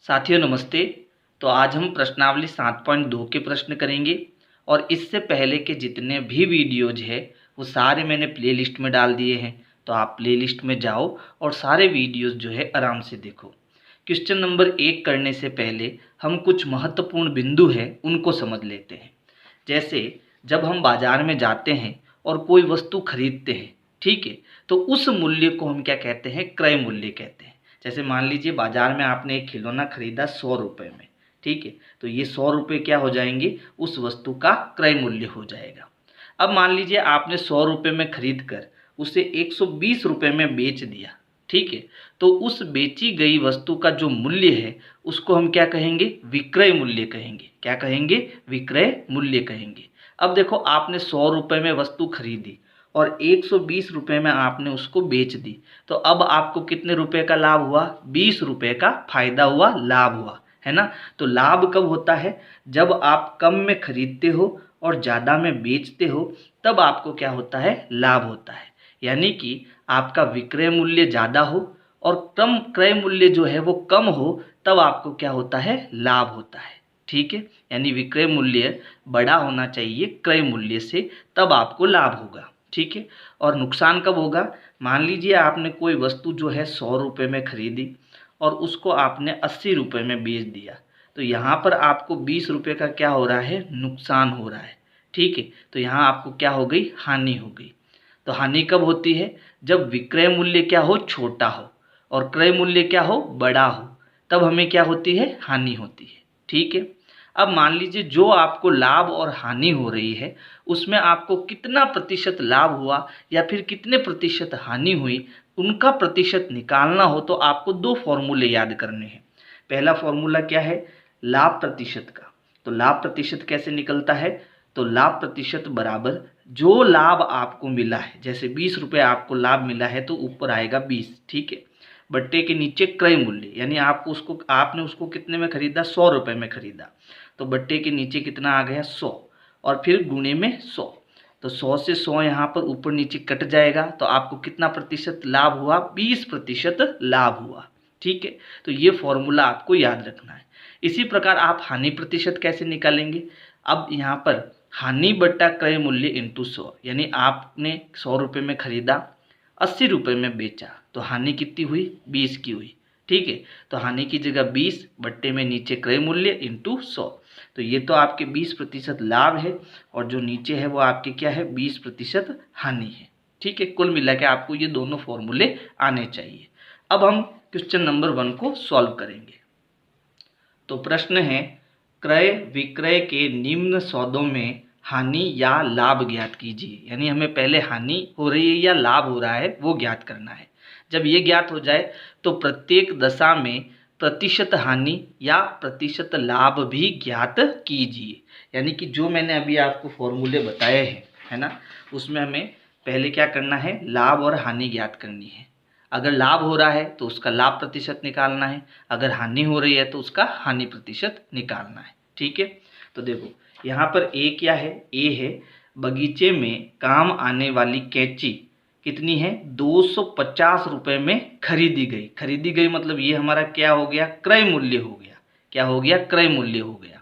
साथियों नमस्ते। तो आज हम प्रश्नावली 7.2 के प्रश्न करेंगे और इससे पहले के जितने भी वीडियोज है वो सारे मैंने प्लेलिस्ट में डाल दिए हैं। तो आप प्लेलिस्ट में जाओ और सारे वीडियोज जो है आराम से देखो। क्वेश्चन नंबर 1 करने से पहले हम कुछ महत्वपूर्ण बिंदु है उनको समझ लेते हैं। जैसे जब हम बाजार में जाते हैं और कोई वस्तु खरीदते हैं, ठीक है, तो उस मूल्य को हम क्या कहते हैं? क्रय मूल्य कहते हैं। जैसे मान लीजिए बाजार में आपने एक खिलौना खरीदा 100 रुपये में, ठीक है, तो ये 100 रुपये क्या हो जाएंगे? उस वस्तु का क्रय मूल्य हो जाएगा। अब मान लीजिए आपने 100 रुपये में खरीद कर उसे 120 रुपये में बेच दिया, ठीक है, तो उस बेची गई वस्तु का जो मूल्य है उसको हम क्या कहेंगे? विक्रय मूल्य कहेंगे। क्या कहेंगे? विक्रय मूल्य कहेंगे। अब देखो आपने 100 रुपये में वस्तु खरीदी और 120 रुपये में आपने उसको बेच दी, तो अब आपको कितने रुपए का लाभ हुआ? 20 रुपये का फायदा हुआ, लाभ हुआ, है ना। तो लाभ कब होता है? जब आप कम में खरीदते हो और ज़्यादा में बेचते हो, तब आपको क्या होता है? लाभ होता है। यानी कि आपका विक्रय मूल्य ज़्यादा हो और कम क्रय मूल्य जो है वो कम हो, तब आपको क्या होता है? लाभ होता है। ठीक है, यानी विक्रय मूल्य बड़ा होना चाहिए क्रय मूल्य से, तब आपको लाभ होगा। ठीक है, और नुकसान कब होगा? मान लीजिए आपने कोई वस्तु जो है 100 रुपये में खरीदी और उसको आपने 80 रुपये में बेच दिया, तो यहाँ पर आपको 20 रुपये का क्या हो रहा है? नुकसान हो रहा है। ठीक है, तो यहाँ आपको क्या हो गई? हानि हो गई। तो हानि कब होती है? जब विक्रय मूल्य क्या हो? छोटा हो और क्रय मूल्य क्या हो? बड़ा हो, तब हमें क्या होती है? हानि होती है। ठीक है, अब मान लीजिए जो आपको लाभ और हानि हो रही है उसमें आपको कितना प्रतिशत लाभ हुआ या फिर कितने प्रतिशत हानि हुई, उनका प्रतिशत निकालना हो तो आपको दो फॉर्मूले याद करने हैं। पहला फॉर्मूला क्या है? लाभ प्रतिशत का। तो लाभ प्रतिशत कैसे निकलता है? तो लाभ प्रतिशत बराबर जो लाभ आपको मिला है, जैसे 20 रुपये आपको लाभ मिला है तो ऊपर आएगा 20, ठीक है, बट्टे के नीचे क्रय मूल्य, यानी आपने उसको कितने में खरीदा? 100 रुपये में खरीदा, तो बट्टे के नीचे कितना आ गया? 100, और फिर गुणे में 100। तो 100 से 100 यहाँ पर ऊपर नीचे कट जाएगा, तो आपको कितना प्रतिशत लाभ हुआ? 20% लाभ हुआ। ठीक है, तो ये फॉर्मूला आपको याद रखना है। इसी प्रकार आप हानि प्रतिशत कैसे निकालेंगे? अब यहाँ पर हानि बट्टा क्रय मूल्य इंटू 100, यानी आपने 100 रुपये में खरीदा, 80 रुपये में बेचा, तो हानि कितनी हुई? 20 की हुई। ठीक है, तो हानि की जगह 20 बट्टे में नीचे क्रय मूल्य इंटू 100, तो ये तो आपके 20% लाभ है और जो नीचे है वो आपके क्या है? 20% हानि है। ठीक है, कुल मिला के आपको ये दोनों फॉर्मूले आने चाहिए। अब हम क्वेश्चन नंबर 1 को सॉल्व करेंगे। तो प्रश्न है, क्रय विक्रय के निम्न सौदों में हानि या लाभ ज्ञात कीजिए। यानी हमें पहले हानि हो रही है या लाभ हो रहा है वो ज्ञात करना है। जब ये ज्ञात हो जाए तो प्रत्येक दशा में प्रतिशत हानि या प्रतिशत लाभ भी ज्ञात कीजिए। यानी कि जो मैंने अभी आपको फॉर्मूले बताए हैं, है ना, उसमें हमें पहले क्या करना है? लाभ और हानि ज्ञात करनी है। अगर लाभ हो रहा है तो उसका लाभ प्रतिशत निकालना है, अगर हानि हो रही है तो उसका हानि प्रतिशत निकालना है। ठीक है, तो देखो यहाँ पर ए क्या है? ए है बगीचे में काम आने वाली कैंची कितनी है? 250 रुपये में खरीदी गई। खरीदी गई मतलब ये हमारा क्या हो गया? क्रय मूल्य हो गया। क्या हो गया? क्रय मूल्य हो गया।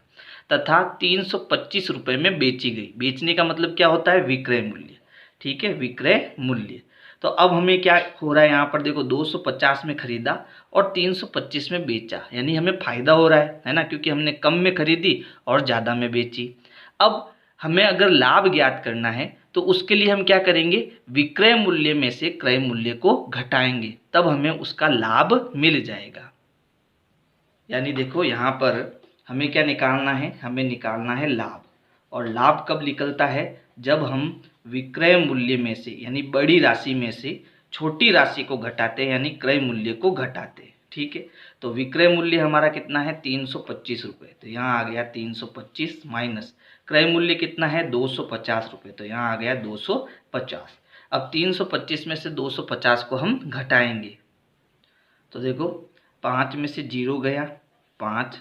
तथा 325 रुपये में बेची गई। बेचने का मतलब क्या होता है? विक्रय मूल्य। ठीक है, विक्रय मूल्य। तो अब हमें क्या हो रहा है? यहाँ पर देखो 250 में खरीदा और 325 में बेचा, यानी हमें फायदा हो रहा है ना, क्योंकि हमने कम में खरीदी और ज़्यादा में बेची। अब हमें अगर लाभ ज्ञात करना है तो उसके लिए हम क्या करेंगे? विक्रय मूल्य में से क्रय मूल्य को घटाएंगे, तब हमें उसका लाभ मिल जाएगा। यानी देखो यहाँ पर हमें क्या निकालना है? हमें निकालना है लाभ। और लाभ कब निकलता है? जब हम विक्रय मूल्य में से यानी बड़ी राशि में से छोटी राशि को घटाते हैं, यानी क्रय मूल्य को घटाते हैं। ठीक है, तो विक्रय मूल्य हमारा कितना है? 325 रुपये, तो यहाँ आ गया 325 माइनस क्रय मूल्य कितना है? 250 रुपये, तो यहाँ आ गया 250। अब 325 में से 250 को हम घटाएंगे, तो देखो 5 में से 0 गया 5,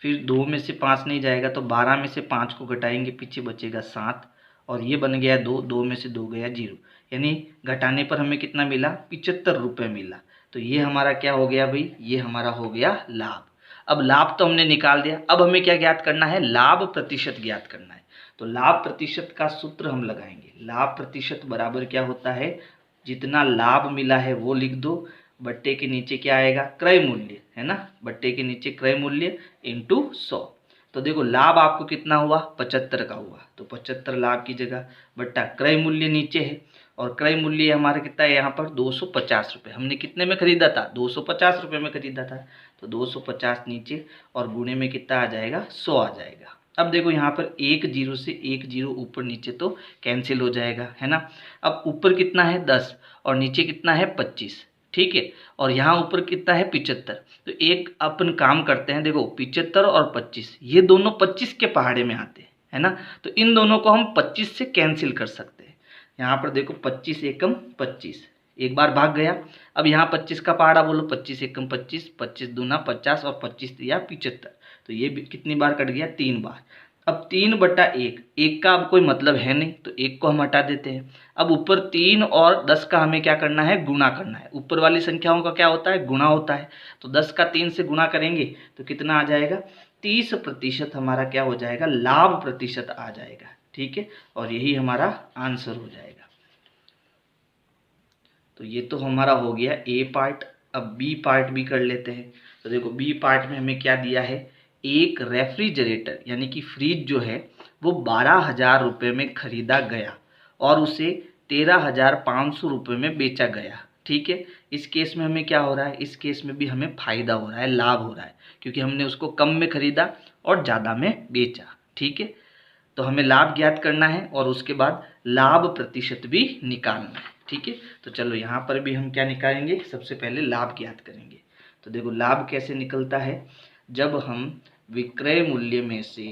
फिर 2 में से 5 नहीं जाएगा तो 12 में से 5 को घटाएंगे, पीछे बचेगा 7, और ये बन गया 2, 2 में से 2 गया 0, यानी घटाने पर हमें कितना मिला? 75 रुपये मिला। तो ये हमारा क्या हो गया भाई? ये हमारा हो गया लाभ। अब लाभ तो हमने निकाल दिया, अब हमें क्या ज्ञात करना है, लाभ प्रतिशत ज्ञात करना है। तो लाभ प्रतिशत का सूत्र हम लगाएंगे। लाभ प्रतिशत बराबर क्या होता है, जितना लाभ मिला है वो लिख दो, बट्टे के नीचे क्या आएगा, क्रय मूल्य, है ना, बट्टे के नीचे क्रय मूल्य इंटू 100। तो देखो लाभ आपको कितना हुआ, 75 का हुआ, तो 75 लाभ की जगह बट्टा क्रय मूल्य नीचे है, और क्रय मूल्य हमारा कितना है यहाँ पर 250 रुपये। हमने कितने में खरीदा था, 250 रुपये में खरीदा था, तो 250 नीचे और गुणे में कितना आ जाएगा, 100 आ जाएगा। अब देखो यहाँ पर एक जीरो से एक जीरो ऊपर नीचे तो कैंसिल हो जाएगा, है ना। अब ऊपर कितना है 10 और नीचे कितना है 25, ठीक है, और यहाँ ऊपर कितना है 75। तो एक अपन काम करते हैं, देखो 75 और 25 ये दोनों 25 के पहाड़े में आते हैं, है ना, तो इन दोनों को हम 25 से कैंसिल कर सकते हैं। यहाँ पर देखो 25 एकम 25, एक बार भाग गया। अब यहाँ 25 का पहाड़ा बोलो, 25 एकम 25, 25 दूना 50 और 25 दिया 75, तो ये कितनी बार कट गया, 3 बार। अब 3/1, एक का अब कोई मतलब है नहीं, तो एक को हम हटा देते हैं। अब ऊपर 3 और 10 का हमें क्या करना है, गुणा करना है। ऊपर वाली संख्याओं का क्या होता है, गुणा होता है, तो 10 का 3 से गुणा करेंगे तो कितना आ जाएगा, 30% हमारा क्या हो जाएगा, लाभ प्रतिशत आ जाएगा, ठीक है, और यही हमारा आंसर हो जाएगा। तो ये तो हमारा हो गया ए पार्ट। अब बी पार्ट भी कर लेते हैं। तो देखो बी पार्ट में हमें क्या दिया है, एक रेफ्रिजरेटर यानी कि फ्रिज जो है वो 12,000 रुपये में खरीदा गया और उसे 13,500 रुपये में बेचा गया, ठीक है। इस केस में हमें क्या हो रहा है, इस केस में भी हमें फ़ायदा हो रहा है, लाभ हो रहा है, क्योंकि हमने उसको कम में खरीदा और ज़्यादा में बेचा, ठीक है। तो हमें लाभ ज्ञात करना है और उसके बाद लाभ प्रतिशत भी निकालना है, ठीक है। तो चलो यहाँ पर भी हम क्या निकालेंगे, सबसे पहले लाभ ज्ञात करेंगे। तो देखो लाभ कैसे निकलता है, जब हम विक्रय मूल्य में से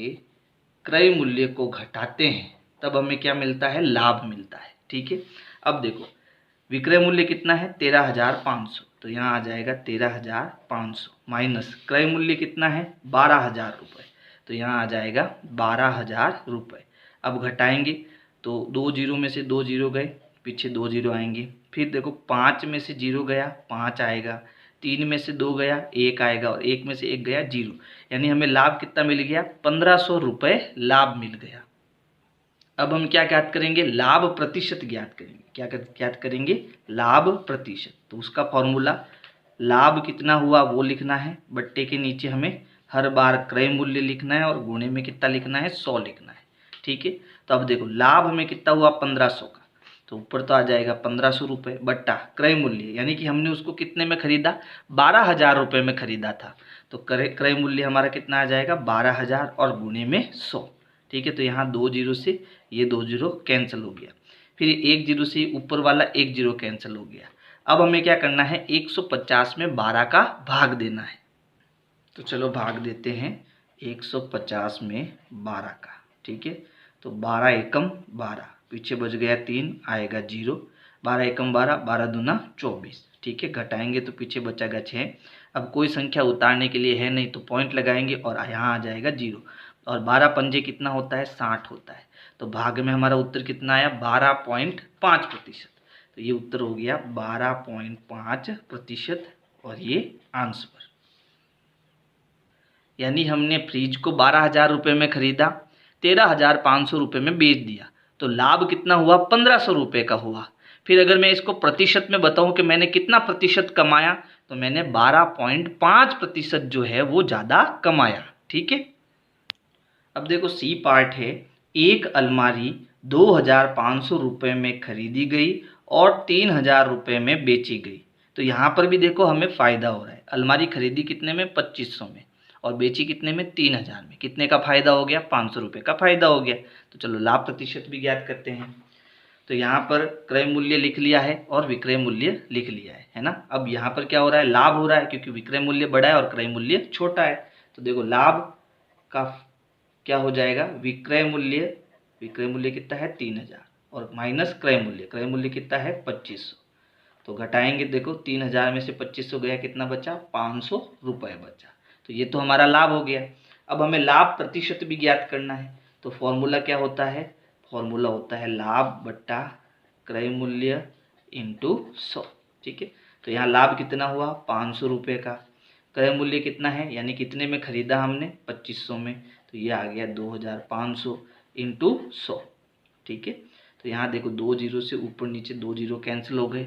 क्रय मूल्य को घटाते हैं तब हमें क्या मिलता है, लाभ मिलता है, ठीक है। अब देखो विक्रय मूल्य कितना है, 13,500, तो यहाँ आ जाएगा 13,500 माइनस क्रय मूल्य कितना है, 12,000 रुपये, तो यहाँ आ जाएगा 12,000 रुपये। अब घटाएंगे तो 2 जीरो में से 2 जीरो गए, पीछे 2 जीरो आएंगे, फिर देखो 5 में से 0 गया 5 आएगा, 3 में से 2 गया 1 आएगा, और 1 में से 1 गया 0, यानी हमें लाभ कितना मिल गया, 1,500 रुपये लाभ मिल गया। अब हम क्या ज्ञात करेंगे, लाभ प्रतिशत ज्ञात करेंगे। क्या ज्ञात करेंगे, लाभ प्रतिशत। तो उसका फॉर्मूला, लाभ कितना हुआ वो लिखना है, बट्टे के नीचे हमें हर बार क्रय मूल्य लिखना है और गुणे में कितना लिखना है, 100 लिखना है, ठीक है। तो अब देखो लाभ हमें कितना हुआ, 1,500 का, तो ऊपर तो आ जाएगा 1,500 रुपये बट्टा क्रय मूल्य, यानी कि हमने उसको कितने में खरीदा, 12,000 रुपये में खरीदा था, तो क्रय मूल्य हमारा कितना आ जाएगा, 12,000 और गुणे में 100, ठीक है। तो यहाँ 2 जीरो से ये 2 जीरो कैंसिल हो गया, फिर 1 जीरो से ऊपर वाला 1 जीरो कैंसिल हो गया। अब हमें क्या करना है, 150 में 12 का भाग देना है। तो चलो भाग देते हैं 150 में 12 का, ठीक है। तो 12 एकम 12, पीछे बच गया 3 आएगा 0, 12 एकम 12, 12 दूना 24, ठीक है। घटाएंगे तो पीछे बचागा 6। अब कोई संख्या उतारने के लिए है नहीं तो पॉइंट लगाएंगे और यहाँ आ जाएगा 0, और 12 पंजे कितना होता है, 60 होता है। तो भाग में हमारा उत्तर कितना आया, 12.5%। तो ये उत्तर हो गया 12.5%, और ये आंसर। यानी हमने फ्रिज को 12,000 रुपये में खरीदा, 13,500 रुपये में बेच दिया, तो लाभ कितना हुआ, 1,500 रुपये का हुआ। फिर अगर मैं इसको प्रतिशत में बताऊं कि मैंने कितना प्रतिशत कमाया, तो मैंने 12.5% जो है वो ज़्यादा कमाया, ठीक है। अब देखो सी पार्ट है, एक अलमारी 2,500 रुपये में खरीदी गई और 3,000 रुपये में बेची गई। तो यहाँ पर भी देखो हमें फ़ायदा हो रहा है। अलमारी खरीदी कितने में, 2,500 में, और बेची कितने में, 3,000 में। कितने का फ़ायदा हो गया, 500 रुपये का फ़ायदा हो गया। तो चलो लाभ प्रतिशत भी ज्ञात करते हैं। तो यहाँ पर क्रय मूल्य लिख लिया है और विक्रय मूल्य लिख लिया है ना। अब यहाँ पर क्या हो रहा है, लाभ हो रहा है, क्योंकि विक्रय मूल्य बड़ा है और क्रय मूल्य छोटा है। तो देखो लाभ का क्या हो जाएगा, विक्रय मूल्य कितना है, 3,000, और माइनस क्रय मूल्य कितना है, 2,500। तो घटाएंगे, देखो 3,000 में से 2,500 गया, कितना बचा, 500 रुपये बचा। तो ये तो हमारा लाभ हो गया। अब हमें लाभ प्रतिशत भी ज्ञात करना है। तो फॉर्मूला क्या होता है, फॉर्मूला होता है लाभ बट्टा क्रय मूल्य इंटू 100, ठीक है। तो यहाँ लाभ कितना हुआ, 500 रुपये का, क्रय मूल्य कितना है, यानी कितने में खरीदा हमने, 2500 में, तो ये आ गया 2500 इंटू 100। ठीक है, तो यहाँ देखो 2 जीरो से ऊपर नीचे 2 जीरो कैंसिल हो गए।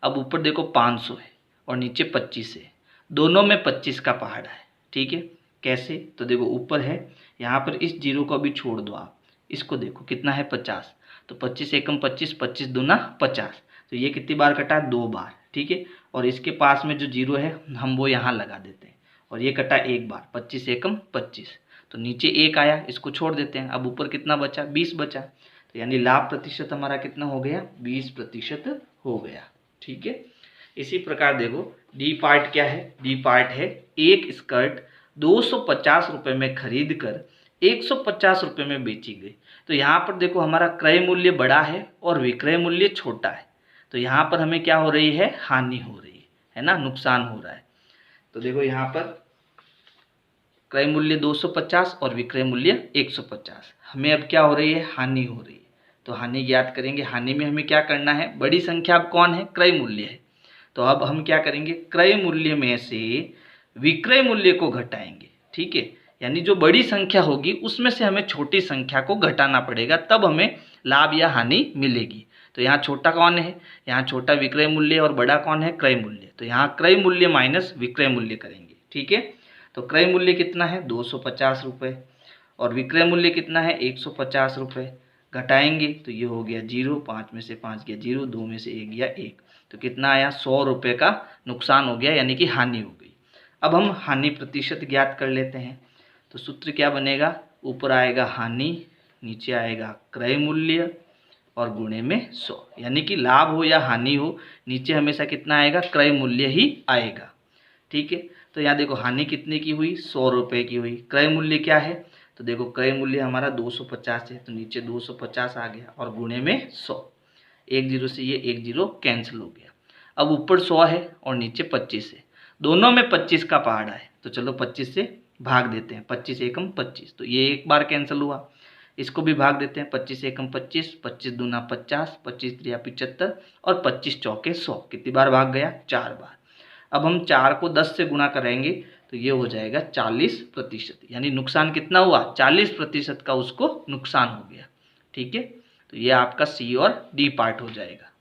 अब ऊपर देखो 500 है और नीचे 25 है, दोनों में 25 का पहाड़ा है। ठीक है, कैसे, तो देखो ऊपर है, यहाँ पर इस जीरो को अभी छोड़ दो आप, इसको देखो कितना है 50, तो 25 एकम 25, 25 दूना 50, तो ये कितनी बार कटा, 2 बार। ठीक है, और इसके पास में जो जीरो है हम वो यहाँ लगा देते हैं, और ये कटा 1 बार, 25 एकम 25, तो नीचे 1 आया, इसको छोड़ देते हैं। अब ऊपर कितना बचा, 20 बचा, तो यानी लाभ प्रतिशत हमारा कितना हो गया, 20% हो गया। ठीक है, इसी प्रकार देखो डी पार्ट क्या है, डी पार्ट है एक स्कर्ट 250 रुपये में खरीद कर 150 रुपये में बेची गई। तो यहाँ पर देखो हमारा क्रय मूल्य बड़ा है और विक्रय मूल्य छोटा है, तो यहाँ पर हमें क्या हो रही है, हानि हो रही है ना, नुकसान हो रहा है। तो देखो यहाँ पर क्रय मूल्य 250 और विक्रय मूल्य 150, हमें अब क्या हो रही है, हानि हो रही है। तो हानि ज्ञात करेंगे, हानि में हमें क्या करना है, बड़ी संख्या अब कौन है, क्रय मूल्य है, तो अब हम क्या करेंगे, क्रय मूल्य में से विक्रय मूल्य को घटाएंगे। ठीक है, यानी जो बड़ी संख्या होगी उसमें से हमें छोटी संख्या को घटाना पड़ेगा, तब हमें लाभ या हानि मिलेगी। तो यहाँ छोटा कौन है, यहाँ छोटा विक्रय मूल्य और बड़ा कौन है, क्रय मूल्य, तो यहाँ क्रय मूल्य माइनस विक्रय मूल्य करेंगे। ठीक है, तो क्रय मूल्य कितना है 250 रुपये और विक्रय मूल्य कितना है 150 रुपये, घटाएंगे तो ये हो गया 0, 5 में से 5 गया 0, 2 में से 1 गया 1, तो कितना आया, 100 रुपये का नुकसान हो गया, यानी कि हानि हो गई। अब हम हानि प्रतिशत ज्ञात कर लेते हैं, तो सूत्र क्या बनेगा, ऊपर आएगा हानि, नीचे आएगा क्रय मूल्य और गुणे में 100, यानी कि लाभ हो या हानि हो नीचे हमेशा कितना आएगा, क्रय मूल्य ही आएगा। ठीक है, तो यहाँ देखो हानि कितने की हुई, 100 रुपये की हुई, क्रय मूल्य क्या है, तो देखो क्रय मूल्य हमारा 250 है, तो नीचे 250 आ गया और गुणे में 100, 1 जीरो से ये 1 जीरो कैंसिल हो गया। अब ऊपर 100 है और नीचे 25 है, दोनों में 25 का पहाड़ा है, तो चलो 25 से भाग देते हैं, 25 एकम 25, तो ये एक बार कैंसिल हुआ, इसको भी भाग देते हैं, 25 एकम 25, 25 दूना 50, 25 त्रिया 75 और 25 चौके 100, कितनी बार भाग गया, 4 बार। अब हम 4 को 10 से गुणा करेंगे तो ये हो जाएगा 40%, यानी नुकसान कितना हुआ, 40% का उसको नुकसान हो गया। ठीक है, तो ये आपका सी और डी पार्ट हो जाएगा।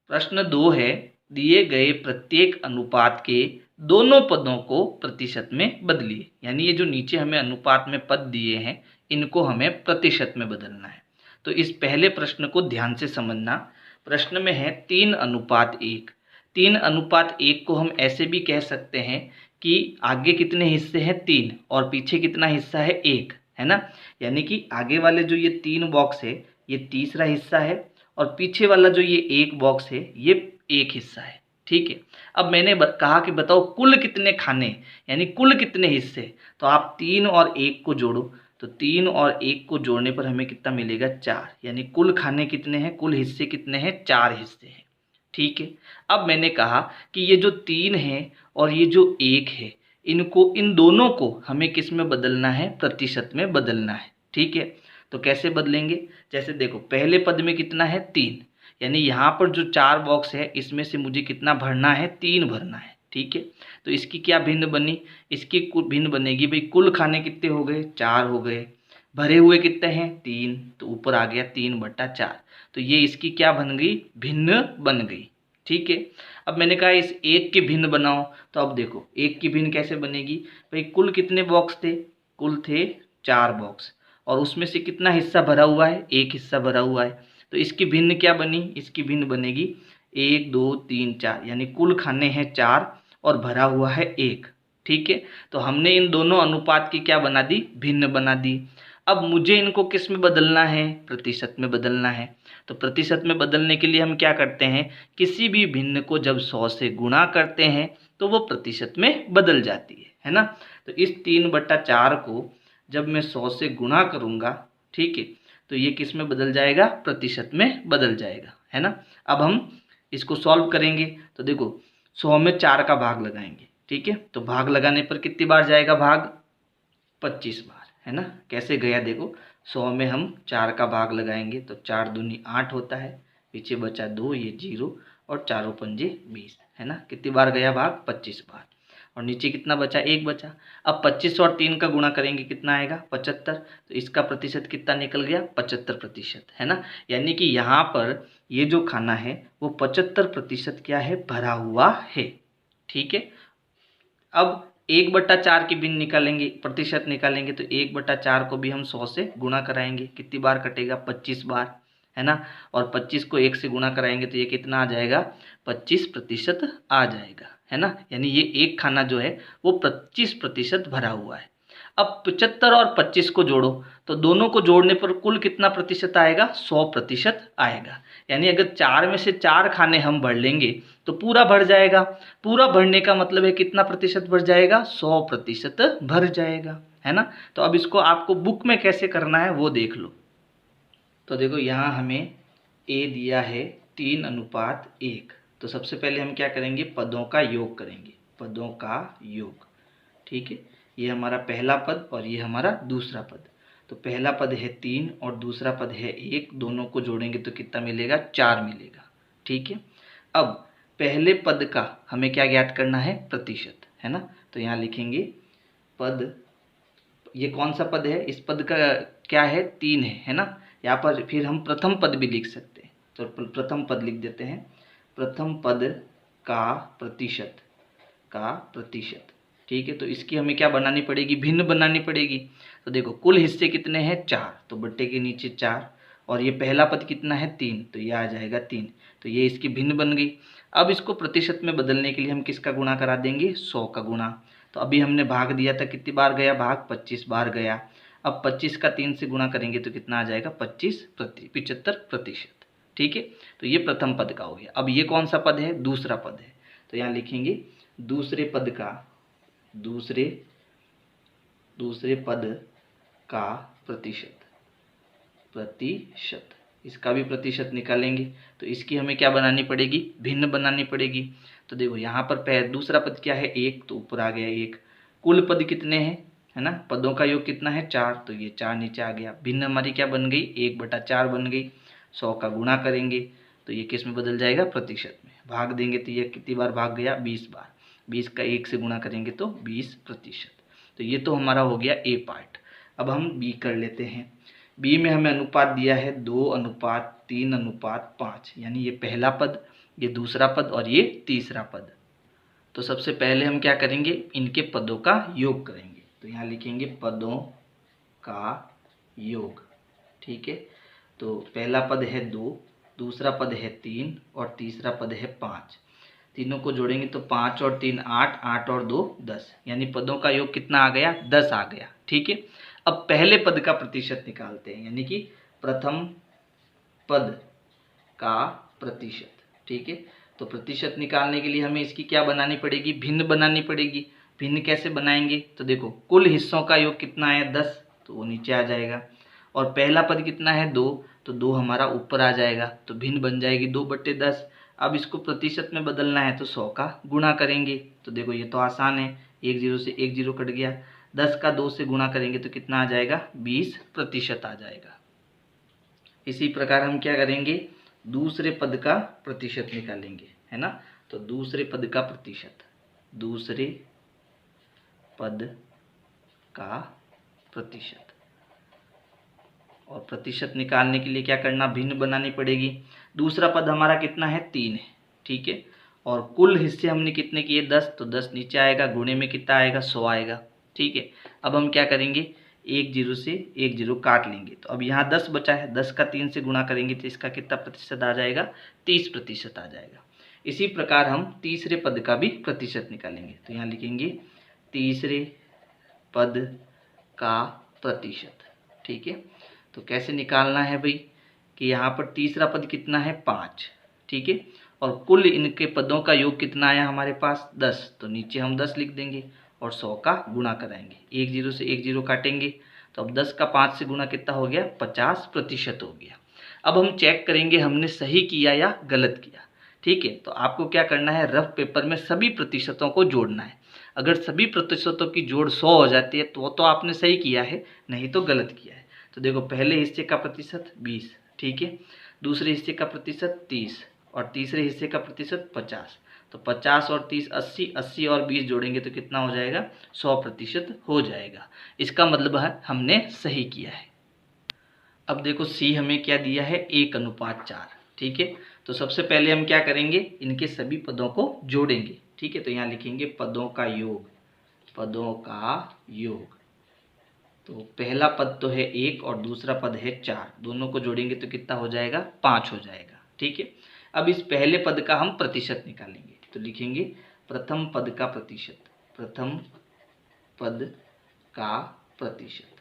प्रश्न 2 है, दिए गए प्रत्येक अनुपात के दोनों पदों को प्रतिशत में बदलिए, यानी ये जो नीचे हमें अनुपात में पद दिए हैं इनको हमें प्रतिशत में बदलना है। तो इस पहले प्रश्न को ध्यान से समझना, प्रश्न में है 3:1, 3:1 को हम ऐसे भी कह सकते हैं कि आगे कितने हिस्से हैं 3 और पीछे कितना हिस्सा है 1, है ना, यानी कि आगे वाले जो ये 3 बॉक्स है ये तीसरा हिस्सा है और पीछे वाला जो ये 1 बॉक्स है ये 1 हिस्सा है। ठीक है, अब मैंने कहा कि बताओ कुल कितने खाने, यानी कुल कितने हिस्से, तो आप 3 और 1 को जोड़ो, तो 3 और 1 को जोड़ने पर हमें कितना मिलेगा, 4, यानी कुल खाने कितने हैं, कुल हिस्से कितने हैं, 4 हिस्से हैं। ठीक है, अब मैंने कहा कि ये जो 3 है और ये जो 1 है इनको, इन दोनों को हमें किस में बदलना है, प्रतिशत में बदलना है। ठीक है, तो कैसे बदलेंगे, जैसे देखो पहले पद में कितना है 3, यानी यहाँ पर जो 4 बॉक्स है इसमें से मुझे कितना भरना है, 3 भरना है। ठीक है, तो इसकी क्या भिन्न बनी, इसकी भिन्न बनेगी भाई, कुल खाने कितने हो गए, 4 हो गए, भरे हुए कितने हैं 3, तो ऊपर आ गया 3/4, तो ये इसकी क्या बन गई, भिन्न बन गई। ठीक है, अब मैंने कहा इस 1 की भिन्न बनाओ, तो अब देखो 1 की भिन्न कैसे बनेगी भाई, कुल कितने बॉक्स थे, कुल थे 4 बॉक्स और उसमें से कितना हिस्सा भरा हुआ है, 1 हिस्सा भरा हुआ है, तो इसकी भिन्न क्या बनी, इसकी भिन्न बनेगी 1 2 3 4, यानी कुल खाने हैं 4 और भरा हुआ है 1। ठीक है, तो हमने इन दोनों अनुपात की क्या बना दी, भिन्न बना दी। अब मुझे इनको किस में बदलना है, प्रतिशत में बदलना है, तो प्रतिशत में बदलने के लिए हम क्या करते हैं, किसी भी भिन्न को जब 100 से गुणा करते हैं तो वो प्रतिशत में बदल जाती है ना। तो इस 3/4 को जब मैं 100 से गुणा करूँगा, ठीक है, तो ये किस में बदल जाएगा, प्रतिशत में बदल जाएगा, है ना। अब हम इसको सॉल्व करेंगे, तो देखो 100 में 4 का भाग लगाएंगे, ठीक है, तो भाग लगाने पर कितनी बार जाएगा भाग, 25 बार, है ना। कैसे गया देखो, 100 में हम 4 का भाग लगाएंगे तो 4 दूनी 8 होता है, पीछे बचा 2, ये 0 और 4 पंजे 20, है ना। कितनी बार गया भाग, 25 बार। और नीचे कितना बचा, 1 बचा। अब 25 और 3 का गुणा करेंगे, कितना आएगा, 75। तो इसका प्रतिशत कितना निकल गया, 75%, है ना। यानी कि यहाँ पर ये जो खाना है वो 75% क्या है, भरा हुआ है। ठीक है। अब 1/4 की भिन्न निकालेंगे, प्रतिशत निकालेंगे, तो 1/4 को भी हम 100 से गुणा कराएंगे। कितनी बार कटेगा, 25 बार, है ना। और 25 को 1 से गुणा कराएंगे तो ये कितना आ जाएगा, 25% आ जाएगा, है ना। यानी ये एक खाना जो है वो 25% भरा हुआ है। अब 75 और 25 को जोड़ो, तो दोनों को जोड़ने पर कुल कितना प्रतिशत आएगा, 100% आएगा। यानी अगर 4 में से 4 खाने हम भर लेंगे तो पूरा भर जाएगा। पूरा भरने का मतलब है कितना प्रतिशत भर जाएगा, 100% भर जाएगा, है ना। तो अब इसको आपको बुक में कैसे करना है वो देख लो। तो देखो यहाँ हमें ए दिया है 3:1। तो सबसे पहले हम क्या करेंगे, पदों का योग करेंगे, पदों का योग। ठीक है, ये हमारा पहला पद और ये हमारा दूसरा पद। तो पहला पद है 3 और दूसरा पद है 1, दोनों को जोड़ेंगे तो कितना मिलेगा, 4 मिलेगा। ठीक है। अब पहले पद का हमें क्या ज्ञात करना है, प्रतिशत, है ना। तो यहाँ लिखेंगे पद, ये कौन सा पद है, इस पद का क्या है, 3 है ना। यहाँ पर फिर हम प्रथम पद भी लिख सकते हैं, तो प्रथम पद लिख देते हैं, प्रथम पद का प्रतिशत, का प्रतिशत। ठीक है। तो इसकी हमें क्या बनानी पड़ेगी, भिन्न बनानी पड़ेगी। तो देखो कुल हिस्से कितने हैं, 4, तो बट्टे के नीचे 4, और ये पहला पद कितना है, 3, तो ये आ जाएगा 3। तो ये इसकी भिन्न बन गई। अब इसको प्रतिशत में बदलने के लिए हम किसका गुणा करा देंगे, 100 का गुणा। तो अभी हमने भाग दिया था, कितनी बार गया भाग, 25 बार गया। अब 25 का 3 से गुणा करेंगे तो कितना आ जाएगा, 75%। ठीक है। तो ये प्रथम पद का हो गया। अब ये कौन सा पद है, दूसरा पद है। तो यहाँ लिखेंगे दूसरे पद का, दूसरे पद का प्रतिशत, प्रतिशत, इसका भी प्रतिशत निकालेंगे। तो इसकी हमें क्या बनानी पड़ेगी, भिन्न बनानी पड़ेगी। तो देखो यहाँ पर दूसरा पद क्या है, 1, तो ऊपर आ गया 1। कुल पद कितने हैं, है ना, पदों का योग कितना है, 4, तो ये 4 नीचे आ गया। भिन्न हमारी क्या बन गई, 1/4 बन गई। 100 का गुणा करेंगे तो ये किस में बदल जाएगा, प्रतिशत में। भाग देंगे तो ये कितनी बार भाग गया, 20 बार। 20 का 1 से गुणा करेंगे तो 20%। तो ये तो हमारा हो गया ए पार्ट। अब हम बी कर लेते हैं। बी में हमें अनुपात दिया है 2:3:5, यानी ये पहला पद, ये दूसरा पद और ये तीसरा पद। तो सबसे पहले हम क्या करेंगे, इनके पदों का योग करेंगे। तो यहाँ लिखेंगे पदों का योग। ठीक है। तो पहला पद है 2, दूसरा पद है 3 और तीसरा पद है 5। तीनों को जोड़ेंगे तो 5 और 3 8, 8 और 2 10, यानी पदों का योग कितना आ गया, 10 आ गया। ठीक है। अब पहले पद का प्रतिशत निकालते हैं, यानी कि प्रथम पद का प्रतिशत। ठीक है। तो प्रतिशत निकालने के लिए हमें इसकी क्या बनानी पड़ेगी, भिन्न बनानी पड़ेगी। भिन्न कैसे बनाएंगे, तो देखो कुल हिस्सों का योग कितना है, 10, तो वो नीचे आ जाएगा। और पहला पद कितना है, 2, तो 2 हमारा ऊपर आ जाएगा। तो भिन्न बन जाएगी 2/10। अब इसको प्रतिशत में बदलना है तो 100 का गुणा करेंगे। तो देखो ये तो आसान है, 1 0 से 1 0 कट गया। 10 का 2 से गुणा करेंगे तो कितना आ जाएगा, 20% आ जाएगा। इसी प्रकार हम क्या करेंगे, दूसरे पद का प्रतिशत निकालेंगे, है ना। तो दूसरे पद का प्रतिशत, दूसरे पद का प्रतिशत, और प्रतिशत निकालने के लिए क्या करना, भिन्न बनानी पड़ेगी। दूसरा पद हमारा कितना है, 3 है। ठीक है। और कुल हिस्से हमने कितने किए, 10, तो 10 नीचे आएगा, गुणे में कितना आएगा, 100 आएगा। ठीक है। अब हम क्या करेंगे, 1 0 से 1 0 काट लेंगे। तो अब यहाँ 10 बचा है, 10 का 3 से गुणा करेंगे तो इसका कितना प्रतिशत आ जाएगा, 30% आ जाएगा। इसी प्रकार हम तीसरे पद का भी प्रतिशत निकालेंगे। तो यहाँ लिखेंगे तीसरे पद का प्रतिशत। ठीक है। तो कैसे निकालना है भाई, कि यहाँ पर तीसरा पद कितना है, 5। ठीक है। और कुल इनके पदों का योग कितना आया हमारे पास, 10, तो नीचे हम 10 लिख देंगे और 100 का गुणा कराएंगे। 1 0 से 1 0 काटेंगे तो अब 10 का 5 से गुणा कितना हो गया, 50% हो गया। अब हम चेक करेंगे हमने सही किया या गलत किया। ठीक है। तो आपको क्या करना है, रफ पेपर में सभी प्रतिशतों को जोड़ना है। अगर सभी प्रतिशतों की जोड़ 100 हो जाती है तो आपने सही किया है, नहीं तो गलत किया है। तो देखो पहले हिस्से का प्रतिशत 20, ठीक है, दूसरे हिस्से का प्रतिशत 30 और तीसरे हिस्से का प्रतिशत 50। तो 50 और 30 80, 80 और 20 जोड़ेंगे तो कितना हो जाएगा, 100% हो जाएगा। इसका मतलब है हमने सही किया है। अब देखो सी हमें क्या दिया है, 1:4। ठीक है, तो सबसे पहले हम क्या करेंगे, इनके सभी पदों को जोड़ेंगे। ठीक है, तो यहाँ लिखेंगे पदों का योग, पदों का योग। तो पहला पद तो है 1 और दूसरा पद है 4, दोनों को जोड़ेंगे तो कितना हो जाएगा, 5 हो जाएगा। ठीक है, अब इस पहले पद का हम प्रतिशत निकालेंगे, तो लिखेंगे प्रथम पद का प्रतिशत, प्रथम पद का प्रतिशत।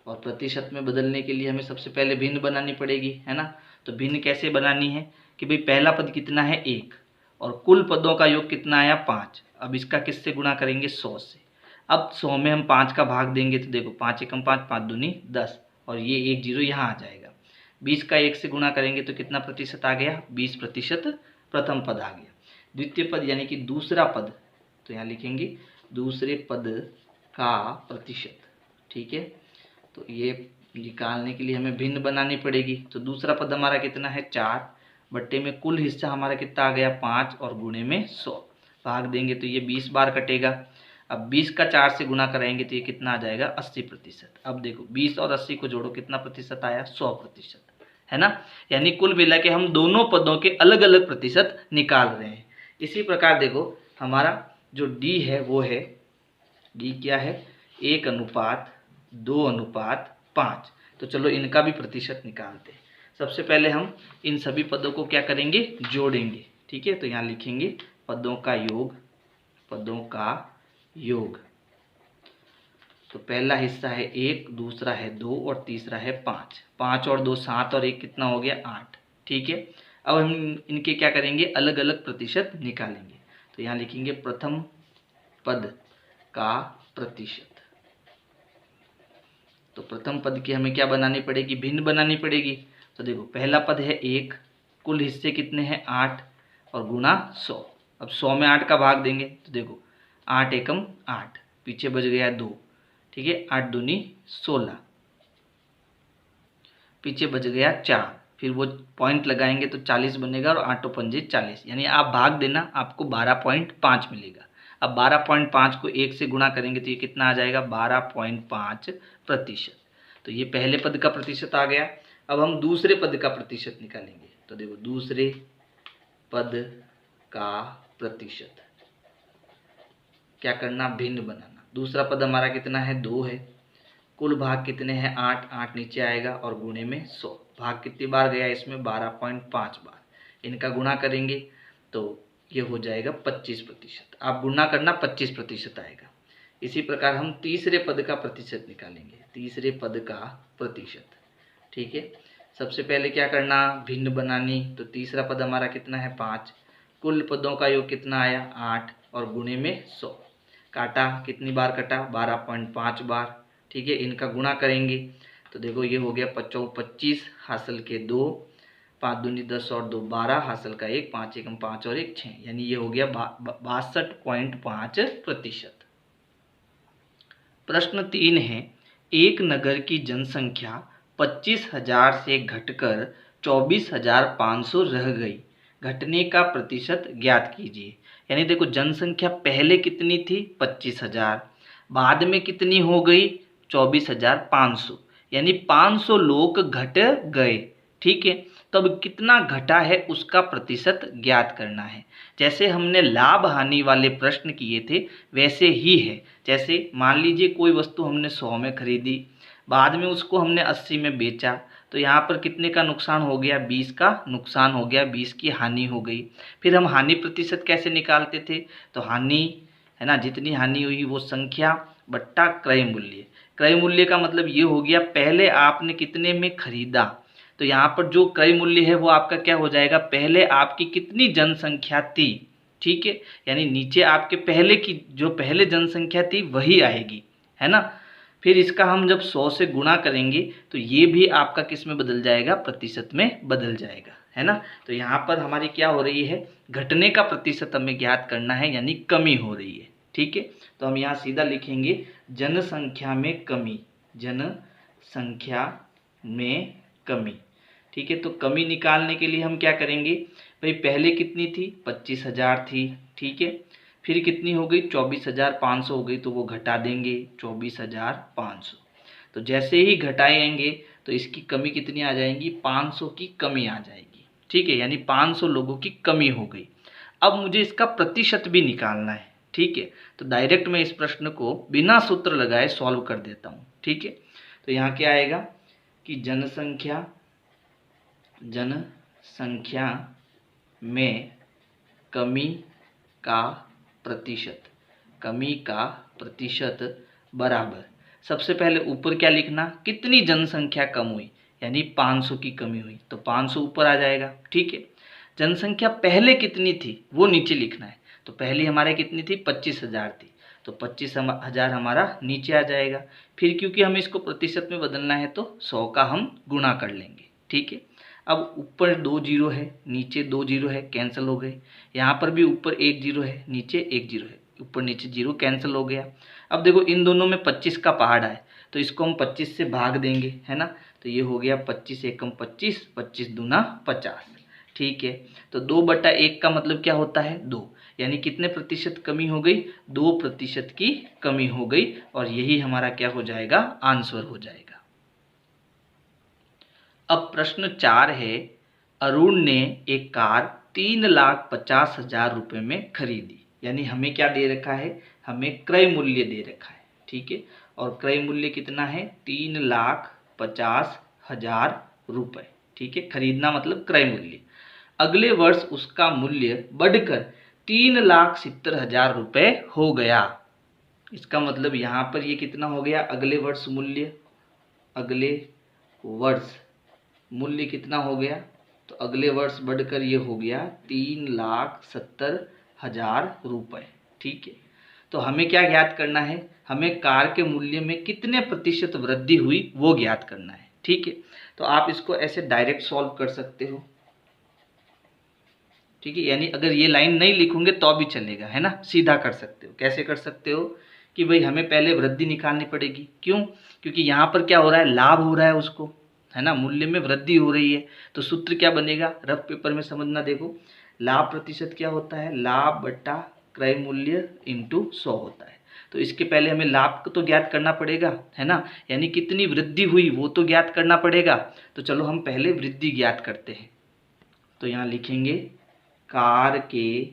और प्रतिशत में बदलने के लिए हमें सबसे पहले भिन्न बनानी पड़ेगी, है ना। तो भिन्न कैसे बनानी है कि भाई पहला पद कितना है 1 और कुल पदों का योग कितना आया 5। अब इसका किससे गुणा करेंगे, 100 से। अब 100 में हम 5 का भाग देंगे तो देखो 5 एकम 5, 5 दूनी 10 और ये 1 0 यहाँ आ जाएगा। 20 का 1 से गुणा करेंगे तो कितना प्रतिशत आ गया, 20% प्रथम पद आ गया। द्वितीय पद यानी कि दूसरा पद, तो यहाँ लिखेंगे दूसरे पद का प्रतिशत। ठीक है, तो ये निकालने के लिए हमें भिन्न बनानी पड़ेगी। तो दूसरा पद हमारा कितना है 4 बट्टे में कुल हिस्सा हमारा कितना आ गया 5 और गुणे में 100, भाग देंगे तो ये 20 बार कटेगा। अब 20 का 4 से गुणा कराएंगे तो ये कितना आ जाएगा 80%। अब देखो 20 और 80 को जोड़ो कितना प्रतिशत आया, 100%, है ना। यानी कुल मिला के हम दोनों पदों के अलग अलग प्रतिशत निकाल रहे हैं। इसी प्रकार देखो हमारा जो डी है वो है, डी क्या है, 1:2:5। तो चलो इनका भी प्रतिशत निकालते हैं। सबसे पहले हम इन सभी पदों को क्या करेंगे, जोड़ेंगे। ठीक है, तो यहाँ लिखेंगे पदों का योग, पदों का योग। तो पहला हिस्सा है 1, दूसरा है 2 और तीसरा है 5। 5 और 2 7 और 1 कितना हो गया 8। ठीक है, अब हम इनके क्या करेंगे, अलग अलग प्रतिशत निकालेंगे। तो यहाँ लिखेंगे प्रथम पद का प्रतिशत। तो प्रथम पद की हमें क्या बनानी पड़ेगी, भिन्न बनानी पड़ेगी। तो देखो पहला पद है 1, कुल हिस्से कितने हैं 8 और गुणा 100। अब 100 में 8 का भाग देंगे तो देखो 8 एकम 8, पीछे बच गया 2। ठीक है, 8 दूनी 16, पीछे बच गया 4, फिर वो पॉइंट लगाएंगे तो 40 बनेगा और 8 पंजे 40, यानी आप भाग देना आपको 12.5 मिलेगा। अब 12.5 को 1 से गुणा करेंगे तो ये कितना आ जाएगा 12.5%। तो ये पहले पद का प्रतिशत आ गया। अब हम दूसरे पद का प्रतिशत निकालेंगे। तो देखो दूसरे पद का प्रतिशत क्या करना, भिन्न बनाना। दूसरा पद हमारा कितना है 2 है, कुल भाग कितने हैं 8, 8 नीचे आएगा और गुणे में 100, भाग कितनी बार गया इसमें 12.5 बार। इनका गुणा करेंगे तो ये हो जाएगा 25%। आप गुणा करना 25% आएगा। इसी प्रकार हम तीसरे पद का प्रतिशत निकालेंगे, तीसरे पद का प्रतिशत। ठीक है, सबसे पहले क्या करना, भिन्न बनानी। तो तीसरा पद हमारा कितना है 5, कुल पदों का योग कितना आया 8 और गुणे में 100, काटा कितनी बार कटा 12.5 बार। ठीक है, इनका गुणा करेंगे तो देखो ये हो गया 25 हासिल के 2, 5 दूनी 10 और 2 12, हासिल का 1, 5 एकम 5 और 1 6, यानी ये हो गया 62.5%। प्रश्न 3 है, एक नगर की जनसंख्या 25,000 से घटकर 24,500 रह गई, घटने का प्रतिशत ज्ञात कीजिए। यानी देखो जनसंख्या पहले कितनी थी 25,000, बाद में कितनी हो गई 24,500, यानी 500 लोग घट गए। ठीक है, तब कितना घटा है उसका प्रतिशत ज्ञात करना है। जैसे हमने लाभ हानि वाले प्रश्न किए थे वैसे ही है। जैसे मान लीजिए कोई वस्तु हमने 100 में खरीदी, बाद में उसको हमने 80 में बेचा, तो यहाँ पर कितने का नुकसान हो गया 20 का नुकसान हो गया, 20 की हानि हो गई। फिर हम हानि प्रतिशत कैसे निकालते थे, तो हानि है ना, जितनी हानि हुई वो संख्या बट्टा क्रय मूल्य। क्रय मूल्य का मतलब ये हो गया पहले आपने कितने में खरीदा, तो यहाँ पर जो क्रय मूल्य है वो आपका क्या हो जाएगा, पहले आपकी कितनी जनसंख्या थी। ठीक है, यानी नीचे आपके पहले की जो पहले जनसंख्या थी वही आएगी, है ना। फिर इसका हम जब 100 से गुणा करेंगे तो ये भी आपका किस में बदल जाएगा, प्रतिशत में बदल जाएगा, है ना। तो यहाँ पर हमारी क्या हो रही है, घटने का प्रतिशत हमें ज्ञात करना है, यानी कमी हो रही है। ठीक है, तो हम यहाँ सीधा लिखेंगे जनसंख्या में कमी, जनसंख्या में कमी। ठीक है, तो कमी निकालने के लिए हम क्या करेंगे, भाई पहले कितनी थी 25,000 थी। ठीक है। फिर कितनी हो गई 24,500 हो गई, तो वो घटा देंगे 24,500। तो जैसे ही घटाएंगे तो इसकी कमी कितनी आ जाएंगी, 500 की कमी आ जाएगी। ठीक है, यानी 500 लोगों की कमी हो गई। अब मुझे इसका प्रतिशत भी निकालना है। ठीक है, तो डायरेक्ट मैं इस प्रश्न को बिना सूत्र लगाए सॉल्व कर देता हूँ। ठीक है, तो यहाँ क्या आएगा कि जनसंख्या में कमी का प्रतिशत बराबर, सबसे पहले ऊपर क्या लिखना, कितनी जनसंख्या कम हुई, यानी 500 की कमी हुई, तो 500 ऊपर आ जाएगा। ठीक है, जनसंख्या पहले कितनी थी वो नीचे लिखना है। तो पहले हमारे कितनी थी, 25,000 थी, तो 25,000 हमारा नीचे आ जाएगा। फिर क्योंकि हमें इसको प्रतिशत में बदलना है तो 100 का हम गुणा कर लेंगे। ठीक है, अब ऊपर 2 जीरो है, नीचे 2 जीरो है, कैंसिल हो गए। यहाँ पर भी ऊपर 1 जीरो है, नीचे 1 जीरो है, ऊपर नीचे जीरो कैंसिल हो गया। अब देखो इन दोनों में 25 का पहाड़ है, तो इसको हम 25 से भाग देंगे, है ना। तो ये हो गया 25 एकम 25, 25 दूना 50। ठीक है, तो 2/1 का मतलब क्या होता है, 2, यानी कितने प्रतिशत कमी हो गई, 2% की कमी हो गई, और यही हमारा क्या हो जाएगा, आंसर हो जाएगा। अब प्रश्न 4 है, अरुण ने एक कार 3,50,000 रुपये में खरीदी, यानी हमें क्या दे रखा है, हमें क्रय मूल्य दे रखा है। ठीक है, और क्रय मूल्य कितना है, 3,50,000 रुपये। ठीक है, खरीदना मतलब क्रय मूल्य। अगले वर्ष उसका मूल्य बढ़कर 3,70,000 रुपये हो गया। इसका मतलब यहाँ पर ये कितना हो गया, अगले वर्ष मूल्य कितना हो गया, तो अगले वर्ष बढ़कर ये हो गया 3,70,000 रुपये। ठीक है, तो हमें क्या ज्ञात करना है, हमें कार के मूल्य में कितने प्रतिशत वृद्धि हुई वो ज्ञात करना है। ठीक है, तो आप इसको ऐसे डायरेक्ट सॉल्व कर सकते हो। ठीक है, यानी अगर ये लाइन नहीं लिखोगे तो भी चलेगा, है ना, सीधा कर सकते हो। कैसे कर सकते हो कि भाई हमें पहले वृद्धि निकालनी पड़ेगी, क्यों, क्योंकि यहाँ पर क्या हो रहा है, लाभ हो रहा है उसको, है ना, मूल्य में वृद्धि हो रही है। तो सूत्र क्या बनेगा, रफ पेपर में समझना, देखो लाभ प्रतिशत क्या होता है, लाभ बट्टा क्रय मूल्य इंटू 100 होता है। तो इसके पहले हमें लाभ को तो ज्ञात करना पड़ेगा, है ना, यानी कितनी वृद्धि हुई वो तो ज्ञात करना पड़ेगा। तो चलो हम पहले वृद्धि ज्ञात करते हैं। तो यहाँ लिखेंगे कार के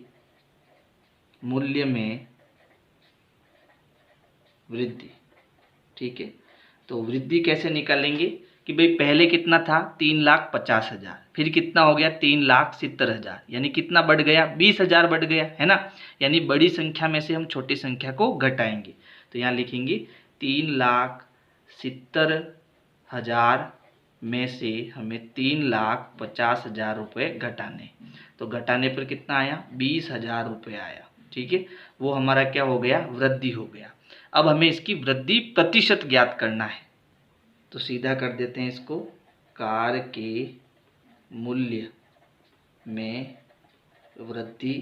मूल्य में वृद्धि। ठीक है, तो वृद्धि कैसे निकालेंगे कि भाई पहले कितना था, 3,50,000, फिर कितना हो गया 3,70,000, यानी कितना बढ़ गया, 20,000 बढ़ गया, है ना। यानी बड़ी संख्या में से हम छोटी संख्या को घटाएंगे। तो यहाँ लिखेंगे 3,70,000 में से हमें 3,50,000 रुपये घटाने, तो घटाने पर कितना आया, 20,000 रुपये आया। ठीक है, वो हमारा क्या हो गया, वृद्धि हो गया। अब हमें इसकी वृद्धि प्रतिशत ज्ञात करना है, तो सीधा कर देते हैं इसको, कार के मूल्य में वृद्धि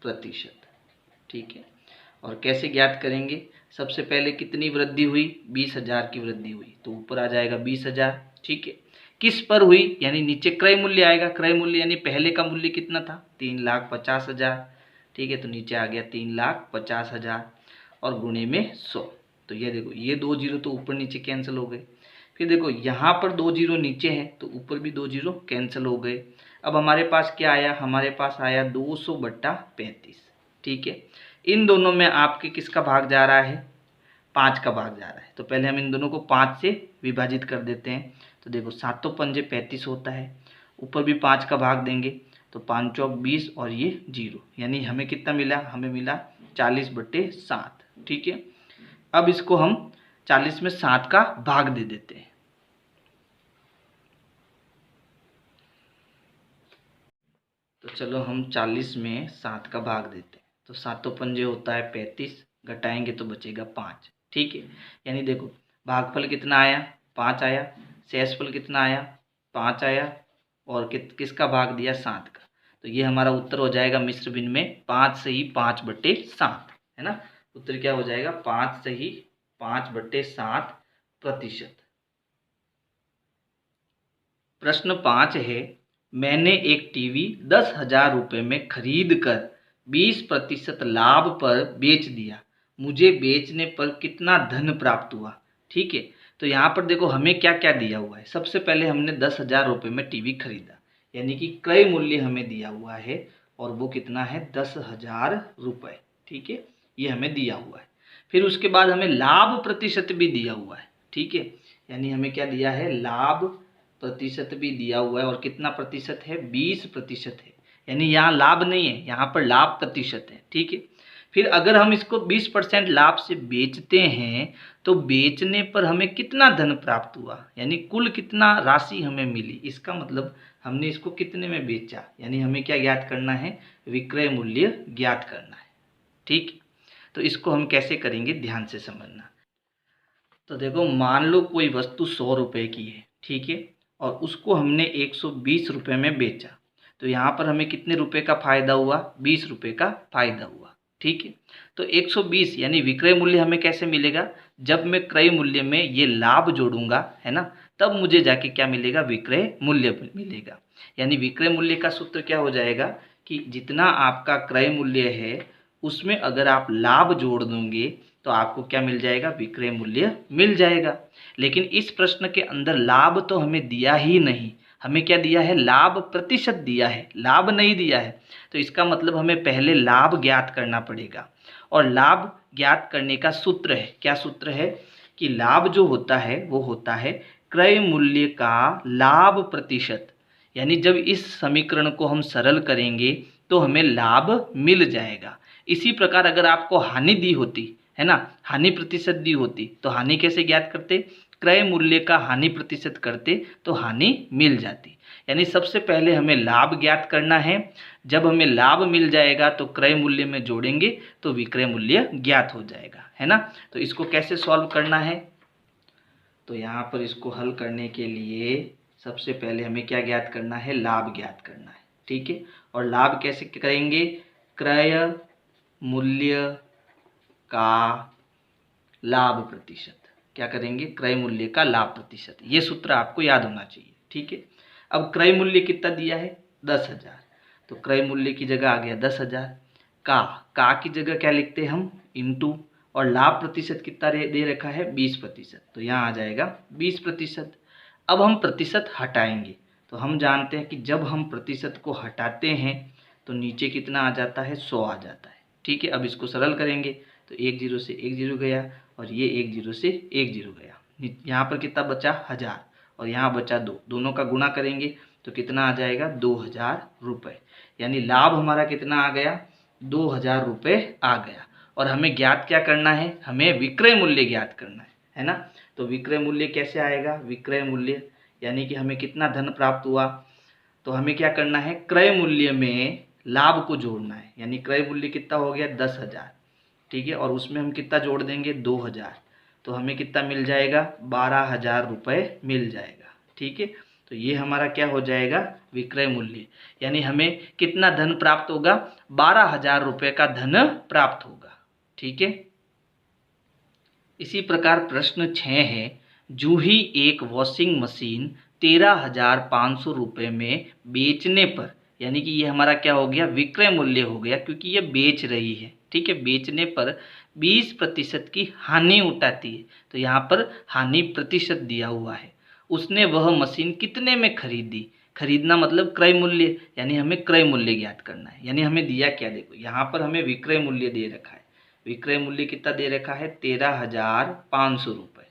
प्रतिशत। ठीक है, और कैसे ज्ञात करेंगे, सबसे पहले कितनी वृद्धि हुई, 20,000 की वृद्धि हुई, तो ऊपर आ जाएगा 20,000। ठीक है, किस पर हुई, यानी नीचे क्रय मूल्य आएगा, क्रय मूल्य यानी पहले का मूल्य कितना था, 3,50,000। ठीक है, तो नीचे आ गया 3,50,000 और गुणे में 100। तो ये देखो ये 2 जीरो तो ऊपर नीचे कैंसिल हो गए। फिर देखो यहाँ पर 2 जीरो नीचे है तो ऊपर भी 2 जीरो कैंसिल हो गए। अब हमारे पास क्या आया, हमारे पास आया 200/35। ठीक है, इन दोनों में आपके किसका भाग जा रहा है, 5 का भाग जा रहा है। तो पहले हम इन दोनों को 5 से विभाजित कर देते हैं। तो देखो 7 पंजे 35 होता है, ऊपर भी 5 का भाग देंगे तो 5 चौक 20 और ये 0, यानी हमें कितना मिला, हमें मिला 40/7। ठीक है, अब इसको हम 40 में 7 का भाग दे देते हैं। तो चलो हम 40 में 7 का भाग देते हैं, तो 7 पंजे होता है 35, घटाएंगे तो बचेगा 5। ठीक है, यानी देखो भागफल कितना आया, 5 आया, शेषफल कितना आया, 5 आया, और किसका भाग दिया, 7 का। तो ये हमारा उत्तर हो जाएगा मिश्र भिन्न में 5 सही 5/7, है ना। उत्तर क्या हो जाएगा, 5 सही 5/7%। प्रश्न 5 है, मैंने एक टीवी 10,000 रुपये में खरीद कर 20% लाभ पर बेच दिया, मुझे बेचने पर कितना धन प्राप्त हुआ। ठीक है, तो यहाँ पर देखो हमें क्या क्या दिया हुआ है। सबसे पहले हमने 10,000 रुपये में टीवी खरीदा, यानी कि क्रय मूल्य हमें दिया हुआ है और वो कितना है 10,000 रुपये। ठीक है, ये हमें दिया हुआ है। फिर उसके बाद हमें लाभ प्रतिशत भी दिया हुआ है। ठीक है, यानी हमें क्या दिया है, लाभ प्रतिशत भी दिया हुआ है और कितना प्रतिशत है, 20% है। यानी यहाँ लाभ नहीं है, यहाँ पर लाभ प्रतिशत है। ठीक है, फिर अगर हम इसको 20% लाभ से बेचते हैं तो बेचने पर हमें कितना धन प्राप्त हुआ, यानी कुल कितना राशि हमें मिली। इसका मतलब हमने इसको कितने में बेचा, यानी हमें क्या ज्ञात करना है, विक्रय मूल्य ज्ञात करना है। ठीक है, तो इसको हम कैसे करेंगे ध्यान से समझना। तो देखो मान लो कोई वस्तु 100 रुपये की है, ठीक है, और उसको हमने 120 रुपये में बेचा, तो यहाँ पर हमें कितने रुपए का फायदा हुआ, 20 रुपये का फायदा हुआ। ठीक है, तो 120 यानी विक्रय मूल्य हमें कैसे मिलेगा, जब मैं क्रय मूल्य में ये लाभ जोड़ूंगा, है ना, तब मुझे जाके क्या मिलेगा, विक्रय मूल्य मिलेगा। यानी विक्रय मूल्य का सूत्र क्या हो जाएगा कि जितना आपका क्रय मूल्य है उसमें अगर आप लाभ जोड़ दोगे तो आपको क्या मिल जाएगा, विक्रय मूल्य मिल जाएगा। लेकिन इस प्रश्न के अंदर लाभ तो हमें दिया ही नहीं, हमें क्या दिया है, लाभ प्रतिशत दिया है, लाभ नहीं दिया है। तो इसका मतलब हमें पहले लाभ ज्ञात करना पड़ेगा, और लाभ ज्ञात करने का सूत्र है, क्या सूत्र है कि लाभ जो होता है वो होता है क्रय मूल्य का लाभ प्रतिशत। यानी जब इस समीकरण को हम सरल करेंगे तो हमें लाभ मिल जाएगा। इसी प्रकार अगर आपको हानि दी होती है ना, हानि प्रतिशत दी होती तो हानि कैसे ज्ञात करते, क्रय मूल्य का हानि प्रतिशत करते तो हानि मिल जाती। यानी सबसे पहले हमें लाभ ज्ञात करना है, जब हमें लाभ मिल जाएगा तो क्रय मूल्य में जोड़ेंगे तो विक्रय मूल्य ज्ञात हो जाएगा, है ना। तो इसको कैसे सॉल्व करना है, तो यहाँ पर इसको हल करने के लिए सबसे पहले हमें क्या ज्ञात करना है, लाभ ज्ञात करना है। ठीक है, और लाभ कैसे करेंगे, क्रय मूल्य का लाभ प्रतिशत, क्या करेंगे, क्रय मूल्य का लाभ प्रतिशत, ये सूत्र आपको याद होना चाहिए। ठीक है, अब क्रय मूल्य कितना दिया है, 10,000, तो क्रय मूल्य की जगह आ गया 10,000, का की जगह क्या लिखते हैं हम, इंटू, और लाभ प्रतिशत कितना दे रखा है, 20%, तो यहाँ आ जाएगा 20%। अब हम प्रतिशत हटाएंगे, तो हम जानते हैं कि जब हम प्रतिशत को हटाते हैं तो नीचे कितना आ जाता है, 100 आ जाता है। ठीक है, अब इसको सरल करेंगे तो 1 0 से 1 0 गया और ये 1 0 से 1 0 गया, यहाँ पर कितना बचा, 1000, और यहाँ बचा 2, दोनों का गुणा करेंगे तो कितना आ जाएगा, 2000 रुपये। यानी लाभ हमारा कितना आ गया, 2000 रुपये आ गया। और हमें ज्ञात क्या करना है, हमें विक्रय मूल्य ज्ञात करना है ना। तो विक्रय मूल्य कैसे आएगा, विक्रय मूल्य यानी कि हमें कितना धन प्राप्त हुआ, तो हमें क्या करना है, क्रय मूल्य में लाभ को जोड़ना है। यानी क्रय मूल्य कितना हो गया, 10,000, ठीक है, और उसमें हम कितना जोड़ देंगे, 2000, तो हमें कितना मिल जाएगा, 12,000 रुपये मिल जाएगा। ठीक है, तो ये हमारा क्या हो जाएगा, विक्रय मूल्य। यानी हमें कितना धन प्राप्त होगा, 12,000 रुपये का धन प्राप्त होगा। ठीक है, इसी प्रकार प्रश्न 6 है, जूही एक वॉशिंग मशीन 13,500 रुपये में बेचने पर, यानी कि ये हमारा क्या हो गया, विक्रय मूल्य हो गया, क्योंकि ये बेच रही है। ठीक है, बेचने पर 20% की हानि उठाती है, तो यहाँ पर हानि प्रतिशत दिया हुआ है। उसने वह मशीन कितने में खरीदी, खरीदना मतलब क्रय मूल्य, यानी हमें क्रय मूल्य ज्ञात करना है। यानी हमें दिया क्या, देखो यहाँ पर हमें विक्रय मूल्य दे रखा है, विक्रय मूल्य कितना दे रखा है, 13,500 रुपये।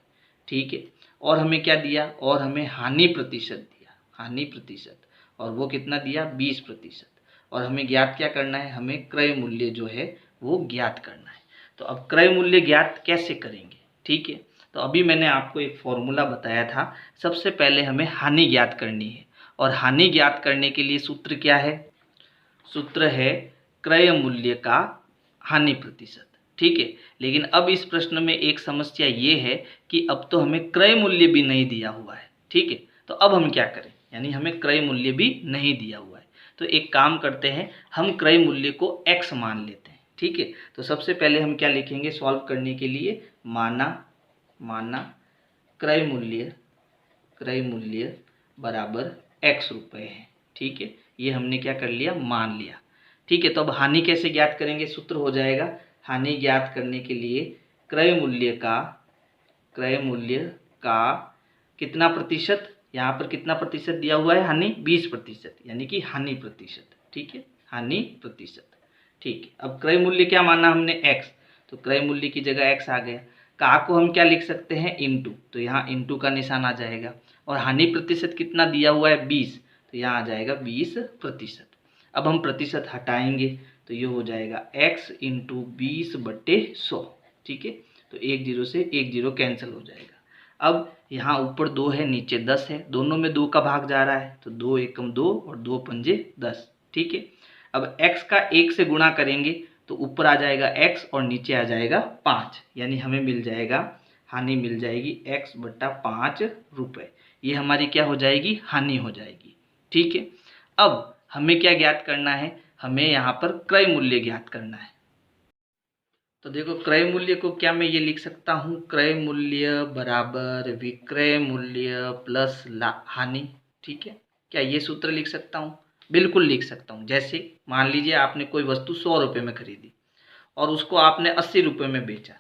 ठीक है, और हमें क्या दिया, और हमें हानि प्रतिशत दिया, हानि प्रतिशत, और वो कितना दिया, 20%। और हमें ज्ञात क्या करना है, हमें क्रय मूल्य जो है वो ज्ञात करना है। तो अब क्रय मूल्य ज्ञात कैसे करेंगे, ठीक है, तो अभी मैंने आपको एक फॉर्मूला बताया था। सबसे पहले हमें हानि ज्ञात करनी है, और हानि ज्ञात करने के लिए सूत्र क्या है, सूत्र है क्रय मूल्य का हानि प्रतिशत। ठीक है, लेकिन अब इस प्रश्न में एक समस्या ये है कि अब तो हमें क्रय मूल्य भी नहीं दिया हुआ है। ठीक है, तो अब हम क्या करें, यानी हमें क्रय मूल्य भी नहीं दिया हुआ है। तो एक काम करते हैं, हम क्रय मूल्य को x मान लेते हैं। ठीक है, तो सबसे पहले हम क्या लिखेंगे सॉल्व करने के लिए, माना क्रय मूल्य बराबर x रुपये है। ठीक है, ये हमने क्या कर लिया, मान लिया। ठीक है। तो अब हानि कैसे ज्ञात करेंगे, सूत्र हो जाएगा हानि ज्ञात करने के लिए क्रय मूल्य का कितना प्रतिशत, यहाँ पर कितना प्रतिशत दिया हुआ है हानि 20%, यानी कि हानि प्रतिशत। ठीक है, हानि प्रतिशत। ठीक है, अब क्रय मूल्य क्या माना हमने x, तो क्रय मूल्य की जगह x आ गया। का को हम क्या लिख सकते हैं इनटू, तो यहाँ इनटू का निशान आ जाएगा। और हानि प्रतिशत कितना दिया हुआ है 20, तो यहाँ आ जाएगा 20%। अब हम प्रतिशत हटाएंगे तो ये हो जाएगा x इंटू 20/100। ठीक है, तो 1 0 से 1 0 कैंसिल हो जाएगा। अब यहाँ ऊपर 2 है नीचे 10 है, दोनों में 2 का भाग जा रहा है, तो 2 एकम 2 और 2 पंजे 10। ठीक है, अब x का 1 से गुणा करेंगे तो ऊपर आ जाएगा x और नीचे आ जाएगा 5, यानी हमें मिल जाएगा हानि मिल जाएगी x/5 रुपये। ये हमारी क्या हो जाएगी, हानि हो जाएगी। ठीक है, अब हमें क्या ज्ञात करना है, हमें यहाँ पर क्रय मूल्य ज्ञात करना है। तो देखो क्रय मूल्य को क्या मैं ये लिख सकता हूँ, क्रय मूल्य बराबर विक्रय मूल्य प्लस हानि। ठीक है, क्या ये सूत्र लिख सकता हूँ, बिल्कुल लिख सकता हूँ। जैसे मान लीजिए आपने कोई वस्तु 100 रुपये में खरीदी और उसको आपने 80 रुपये में बेचा,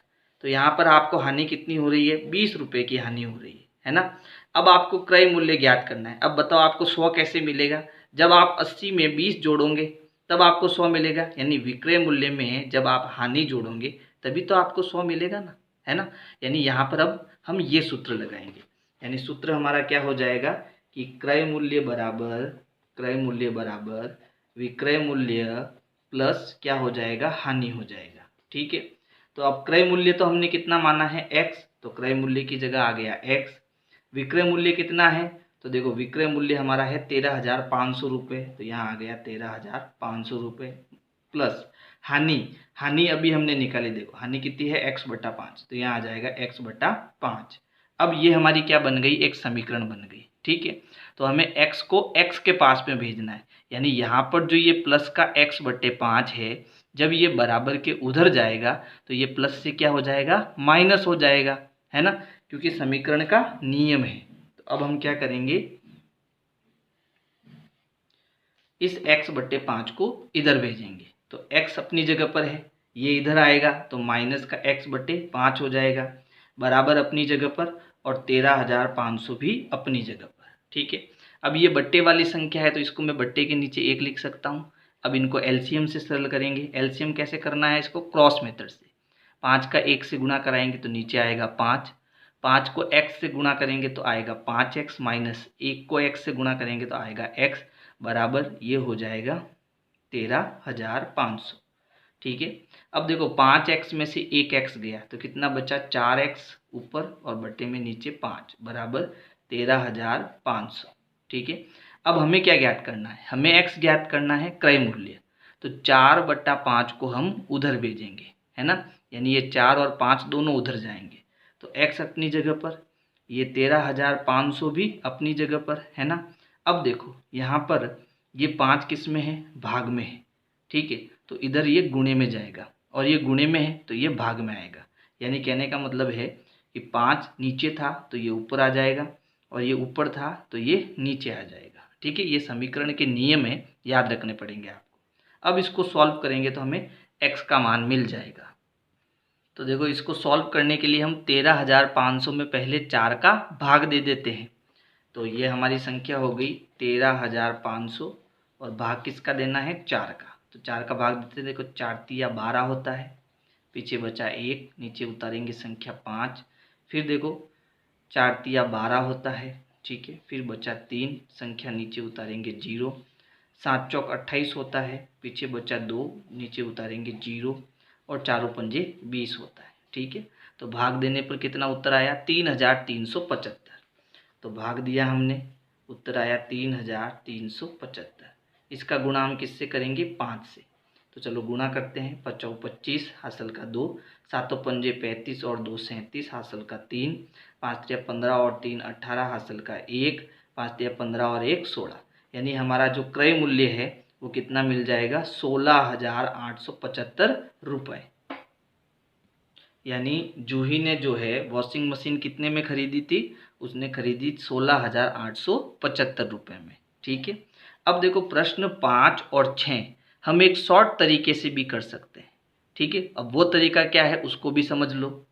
तो यहाँ पर आपको हानि कितनी हो रही है, 20 रुपये की हानि हो रही है ना। अब आपको क्रय मूल्य ज्ञात करना है। अब बताओ आपको 100 कैसे मिलेगा, जब आप 80 में 20 जोड़ोगे तब आपको 100 मिलेगा, यानी विक्रय मूल्य में जब आप हानि जोड़ोगे तभी तो आपको 100 मिलेगा ना, है ना। यानी यहाँ पर अब हम ये सूत्र लगाएंगे, यानी सूत्र हमारा क्या हो जाएगा कि क्रय मूल्य बराबर विक्रय मूल्य प्लस क्या हो जाएगा, हानि हो जाएगा। ठीक है, तो अब क्रय मूल्य तो हमने कितना माना है x, तो क्रय मूल्य की जगह आ गया x। विक्रय मूल्य कितना है, तो देखो विक्रय मूल्य हमारा है 13,500 रुपये, तो यहाँ आ गया 13,500 रुपये प्लस हानि अभी हमने निकाली। देखो हानि कितनी है x/5, तो यहाँ आ जाएगा x/5। अब ये हमारी क्या बन गई, एक समीकरण बन गई। ठीक है, तो हमें x को x के पास में भेजना है, यानी यहाँ पर जो ये प्लस का x/5 है, जब ये बराबर के उधर जाएगा तो ये प्लस से क्या हो जाएगा, माइनस हो जाएगा, है ना, क्योंकि समीकरण का नियम है। तो अब हम क्या करेंगे, इस x/5 को इधर भेजेंगे, तो x अपनी जगह पर है, ये इधर आएगा तो माइनस का x/5 हो जाएगा, बराबर अपनी जगह पर, और 13,500 भी अपनी जगह पर। ठीक है, अब ये बट्टे वाली संख्या है तो इसको मैं बट्टे के नीचे 1 लिख सकता हूँ। अब इनको एलसीएम से सरल करेंगे। एलसीएम कैसे करना है, इसको क्रॉस मेथड से। 5 का 1 से गुणा कराएंगे तो नीचे आएगा 5, 5 को x से गुणा करेंगे तो आएगा 5x, माइनस 1 को x से गुणा करेंगे तो आएगा x, बराबर ये हो जाएगा 13,500। ठीक है, अब देखो 5x में से 1x गया तो कितना बचा, 4x ऊपर और बट्टे में नीचे 5, बराबर 13,500। ठीक है, अब हमें क्या ज्ञात करना है, हमें x ज्ञात करना है, क्रय मूल्य। तो 4/5 को हम उधर भेजेंगे, है ना, यानी ये 4 और 5 दोनों उधर जाएंगे, तो x अपनी जगह पर, ये 13,500 भी अपनी जगह पर, है ना। अब देखो यहाँ पर ये 5 किस में है, भाग में है। ठीक है, तो इधर ये गुणे में जाएगा, और ये गुणे में है तो ये भाग में आएगा, यानी कहने का मतलब है कि 5 नीचे था तो ये ऊपर आ जाएगा, और ये ऊपर था तो ये नीचे आ जाएगा। ठीक है, ये समीकरण के नियम है, याद रखने पड़ेंगे आपको। अब इसको सॉल्व करेंगे तो हमें x का मान मिल जाएगा। तो देखो इसको सॉल्व करने के लिए हम 13,500 में पहले 4 का भाग दे देते हैं, तो ये हमारी संख्या हो गई 13,500, और भाग किसका देना है, 4 का। तो 4 का भाग देते, देखो 4 तिया 12 होता है, पीछे बचा 1, नीचे उतारेंगे संख्या 5, फिर देखो 4 तिया 12 होता है। ठीक है, फिर बचा 3, संख्या नीचे उतारेंगे 0, 7 चौक 28 होता है, पीछे बचा 2, नीचे उतारेंगे 0, और 4 पंजे 20 होता है। ठीक है, तो भाग देने पर कितना उत्तर आया, 3,375। तो भाग दिया हमने, उत्तर आया 3,375। इसका गुणा हम किससे करेंगे, 5 से। तो चलो गुणा करते हैं, 5 25 हासिल का 2, 7 पंजे 35 और 2 37 हासिल का 3, 5 3 15 और 3 18 हासिल का 1, 5 3 15 और 1 16, यानी हमारा जो क्रय मूल्य है वो कितना मिल जाएगा, 16,875 रुपये। यानी जूही ने जो है वॉशिंग मशीन कितने में खरीदी थी, उसने खरीदी 16,875 रुपये में। ठीक है, अब देखो प्रश्न 5 और 6 हम एक शॉर्ट तरीके से भी कर सकते हैं। ठीक है, अब वो तरीका क्या है उसको भी समझ लो।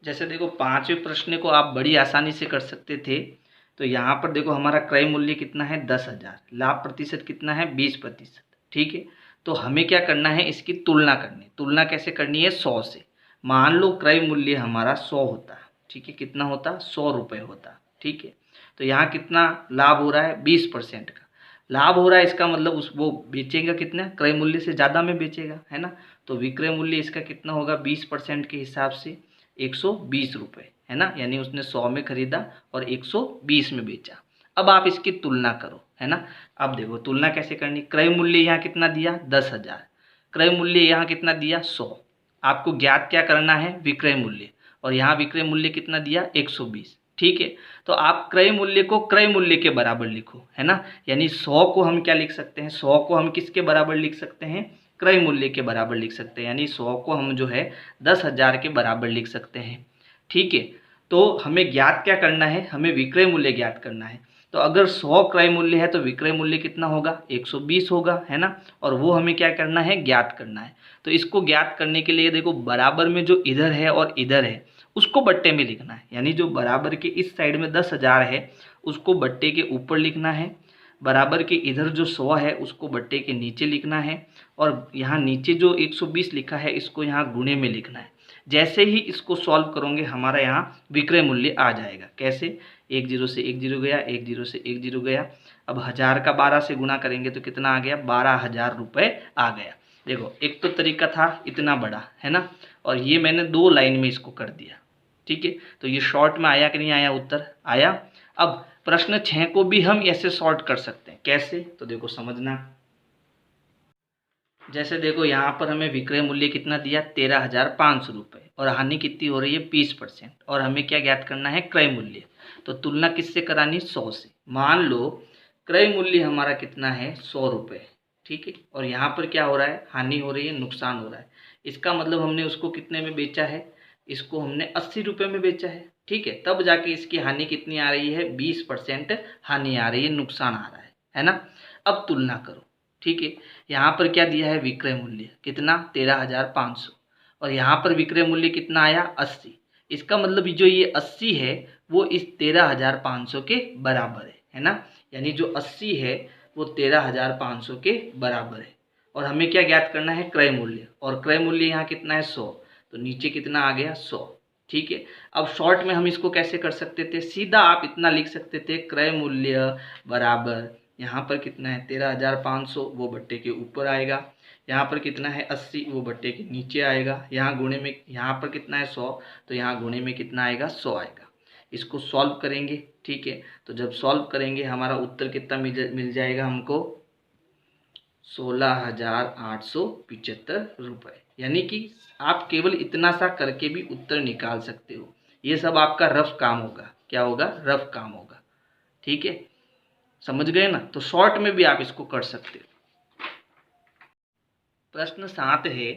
जैसे देखो 5वें प्रश्न को आप बड़ी आसानी से कर सकते थे। तो यहाँ पर देखो हमारा क्रय मूल्य कितना है 10,000, लाभ प्रतिशत कितना है 20%। ठीक है, तो हमें क्या करना है, इसकी तुलना करनी। तुलना कैसे करनी है, 100 से। मान लो क्रय मूल्य हमारा 100 होता है। ठीक है, कितना होता, 100 रुपये होता। ठीक है, तो यहाँ कितना लाभ हो रहा है, 20% का लाभ हो रहा है। इसका मतलब उस वो बेचेगा कितना, क्रय मूल्य से ज़्यादा में बेचेगा, है ना। तो विक्रय मूल्य इसका कितना होगा 20% के हिसाब से 120 रुपये, है ना। यानी उसने 100 में खरीदा और 120 में बेचा। अब आप इसकी तुलना करो, है ना। अब देखो तुलना कैसे करनी, क्रय मूल्य यहाँ कितना दिया 10,000, क्रय मूल्य यहाँ कितना दिया 100। आपको ज्ञात क्या करना है, विक्रय मूल्य, और यहाँ विक्रय मूल्य कितना दिया 120। ठीक है, तो आप क्रय मूल्य को क्रय मूल्य के बराबर लिखो, है ना। यानी 100 को हम क्या लिख सकते हैं, 100 को हम किसके बराबर लिख सकते हैं, क्रय मूल्य के बराबर लिख सकते हैं। यानी 100 को हम जो है 10,000 के बराबर लिख सकते हैं। ठीक है, तो हमें ज्ञात क्या करना है, हमें विक्रय मूल्य ज्ञात करना है। तो अगर 100 क्रय मूल्य है तो विक्रय मूल्य कितना होगा 120 होगा, है ना। और वो हमें क्या करना है, ज्ञात करना है। तो इसको ज्ञात करने के लिए देखो बराबर में जो इधर है और इधर है उसको बट्टे में लिखना है। यानी जो बराबर के इस साइड में 10,000 है उसको बट्टे के ऊपर लिखना है, बराबर के इधर जो 100 है उसको बट्टे के नीचे लिखना है, और यहाँ नीचे जो 120 लिखा है इसको यहाँ गुणे में लिखना है। जैसे ही इसको सॉल्व करोगे हमारा यहाँ विक्रय मूल्य आ जाएगा। कैसे, 1 0 से 1 0 गया, 1 0 से 1 0 गया। अब 1000 का 12 से गुणा करेंगे तो कितना आ गया, 12,000 रुपये आ गया। देखो एक तो तरीका था इतना बड़ा, है ना, और ये मैंने 2 लाइन में इसको कर दिया। ठीक है, तो ये शॉर्ट में आया कि नहीं आया, उत्तर आया। अब प्रश्न 6 को भी हम ऐसे सॉर्ट कर सकते हैं। कैसे, तो देखो समझना। जैसे देखो यहाँ पर हमें विक्रय मूल्य कितना दिया 13,500 रुपये, और हानि कितनी हो रही है 20%, और हमें क्या ज्ञात करना है, क्रय मूल्य। तो तुलना किससे करानी, 100 से। मान लो क्रय मूल्य हमारा कितना है 100 रुपये। ठीक है, और यहाँ पर क्या हो रहा है, हानि हो रही है, नुकसान हो रहा है। इसका मतलब हमने उसको कितने में बेचा है, इसको हमने 80 रुपये में बेचा है। ठीक है, तब जाके इसकी हानि कितनी आ रही है, 20% हानि आ रही है, नुकसान आ रहा है ना। अब तुलना करो। ठीक है, यहाँ पर क्या दिया है, विक्रय मूल्य कितना 13,500, और यहाँ पर विक्रय मूल्य कितना आया 80। इसका मतलब जो ये 80 है वो इस 13,500 के बराबर है ना। यानी जो 80 है वो 13,500 के बराबर है। और हमें क्या ज्ञात करना है, क्रय मूल्य, और क्रय मूल्य यहाँ कितना है 100, तो नीचे कितना आ गया 100। ठीक है, अब शॉर्ट में हम इसको कैसे कर सकते थे, सीधा आप इतना लिख सकते थे, क्रय मूल्य बराबर यहाँ पर कितना है 13,500, वो बट्टे के ऊपर आएगा। यहाँ पर कितना है 80, वो बट्टे के नीचे आएगा। यहाँ गुणे में, यहाँ पर कितना है 100, तो यहाँ गुणे में कितना आएगा 100 आएगा। इसको सॉल्व करेंगे। ठीक है, तो जब सॉल्व करेंगे हमारा उत्तर कितना मिल जाएगा हमको 16,875 रुपये। यानी कि आप केवल इतना सा करके भी उत्तर निकाल सकते हो। ये सब आपका रफ काम होगा, क्या होगा, रफ काम होगा। ठीक है, समझ गए ना। तो शॉर्ट में भी आप इसको कर सकते हो। प्रश्न 7 है,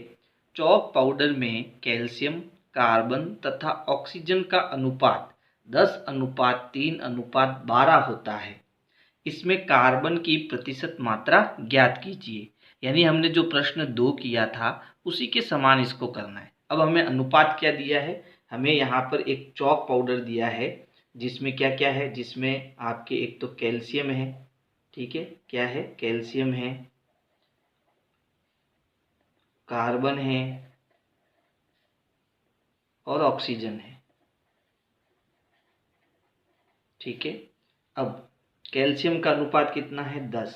चॉक पाउडर में कैल्शियम, कार्बन तथा ऑक्सीजन का अनुपात 10:3:12 होता है। इसमें कार्बन की प्रतिशत मात्रा ज्ञात कीजिए। यानी हमने जो प्रश्न 2 किया था उसी के समान इसको करना है। अब हमें अनुपात क्या दिया है, हमें यहाँ पर एक चॉक पाउडर दिया है जिसमें क्या क्या है, जिसमें आपके एक तो कैल्शियम है। ठीक है, क्या है, कैल्शियम है, कार्बन है और ऑक्सीजन है। ठीक है, अब कैल्शियम का अनुपात कितना है 10,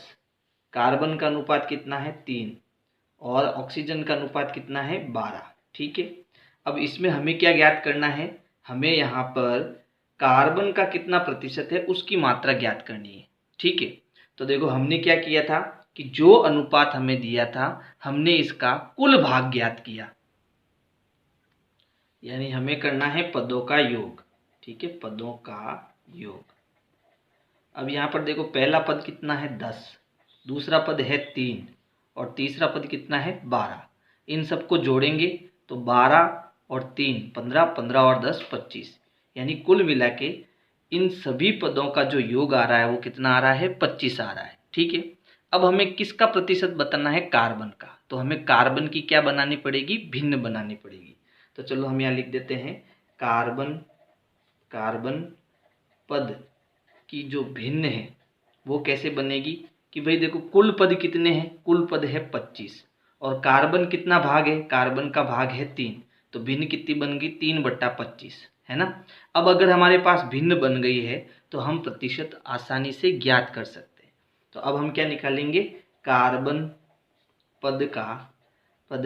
कार्बन का अनुपात कितना है 3, और ऑक्सीजन का अनुपात कितना है 12। ठीक है, अब इसमें हमें क्या ज्ञात करना है, हमें यहाँ पर कार्बन का कितना प्रतिशत है उसकी मात्रा ज्ञात करनी है। ठीक है, तो देखो हमने क्या किया था कि जो अनुपात हमें दिया था हमने इसका कुल भाग ज्ञात किया। यानी हमें करना है पदों का योग। ठीक है, पदों का योग। अब यहाँ पर देखो पहला पद कितना है 10, दूसरा पद है 3, और तीसरा पद कितना है 12। इन सबको जोड़ेंगे तो 12 और 3 15, 15 और 10 25, यानी कुल मिला के इन सभी पदों का जो योग आ रहा है वो कितना आ रहा है 25 आ रहा है। ठीक है, अब हमें किसका प्रतिशत बताना है, कार्बन का। तो हमें कार्बन की क्या बनानी पड़ेगी, भिन्न बनानी पड़ेगी। तो चलो हम यहाँ लिख देते हैं कार्बन पद की जो भिन्न है वो कैसे बनेगी कि भाई देखो कुल पद कितने हैं, कुल पद है 25 और कार्बन कितना भाग है, कार्बन का भाग है 3, तो भिन्न कितनी बन गई 3/25, है ना। अब अगर हमारे पास भिन्न बन गई है तो हम प्रतिशत आसानी से ज्ञात कर सकते हैं। तो अब हम क्या निकालेंगे, कार्बन पद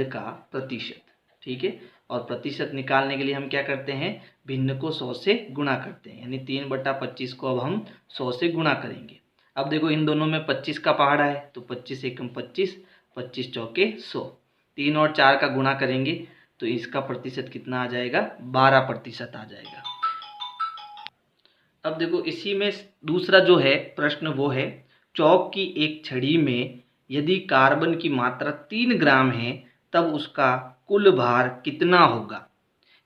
का प्रतिशत, ठीक है। और प्रतिशत निकालने के लिए हम क्या करते हैं, भिन्न को 100 से गुणा करते हैं, यानी 3/25 को अब हम 100 से गुणा करेंगे। अब देखो इन दोनों में 25 का पहाड़ा है तो 25 एकम 25, 25 चौके 100, 3 और 4 का गुणा करेंगे तो इसका प्रतिशत कितना आ जाएगा, 12% आ जाएगा। अब देखो इसी में दूसरा जो है प्रश्न वो है, चौक की एक छड़ी में यदि कार्बन की मात्रा 3 ग्राम है तब उसका कुल भार कितना होगा।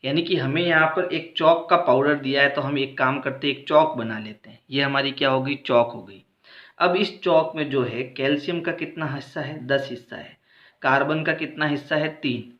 यानी कि हमें यहाँ पर एक चौक का पाउडर दिया है तो हम एक काम करते हैं, एक चौक बना लेते हैं। ये हमारी क्या होगी, चौक हो गई। अब इस चौक में जो है कैल्शियम का कितना हिस्सा है, 10 हिस्सा है, कार्बन का कितना हिस्सा है 3,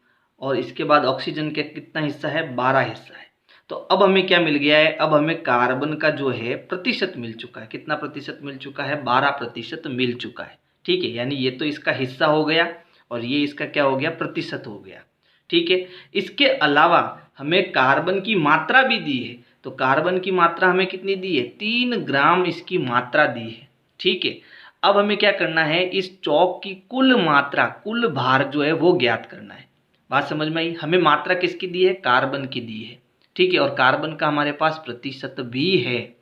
और इसके बाद ऑक्सीजन का कितना हिस्सा है, 12 हिस्सा है। तो अब हमें क्या मिल गया है, अब हमें कार्बन का जो है प्रतिशत मिल चुका है, कितना प्रतिशत मिल चुका है, 12% मिल चुका है, ठीक है। यानी ये तो इसका हिस्सा हो गया और ये इसका क्या हो गया, प्रतिशत हो गया, ठीक है। इसके अलावा हमें कार्बन की मात्रा भी दी है, तो कार्बन की मात्रा हमें कितनी दी है, 3 ग्राम इसकी मात्रा दी है, ठीक है। अब हमें क्या करना है, इस चौक की कुल मात्रा, कुल भार जो है वो ज्ञात करना है। बात समझ में आई, हमें मात्रा किसकी दी है, कार्बन की दी है, ठीक है। और कार्बन का हमारे पास प्रतिशत भी है,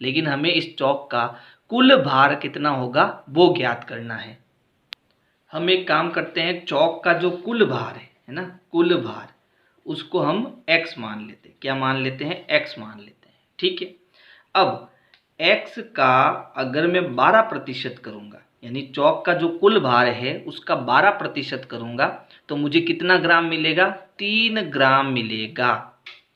लेकिन हमें इस चौक का कुल भार कितना होगा वो ज्ञात करना है। हम एक काम करते हैं, चौक का जो कुल भार है ना, कुल भार, उसको हम x मान लेते हैं। क्या मान लेते हैं, x मान लेते हैं, ठीक है। अब x का अगर मैं 12% करूंगा, यानी चौक का जो कुल भार है उसका 12% करूंगा तो मुझे कितना ग्राम मिलेगा, 3 ग्राम मिलेगा।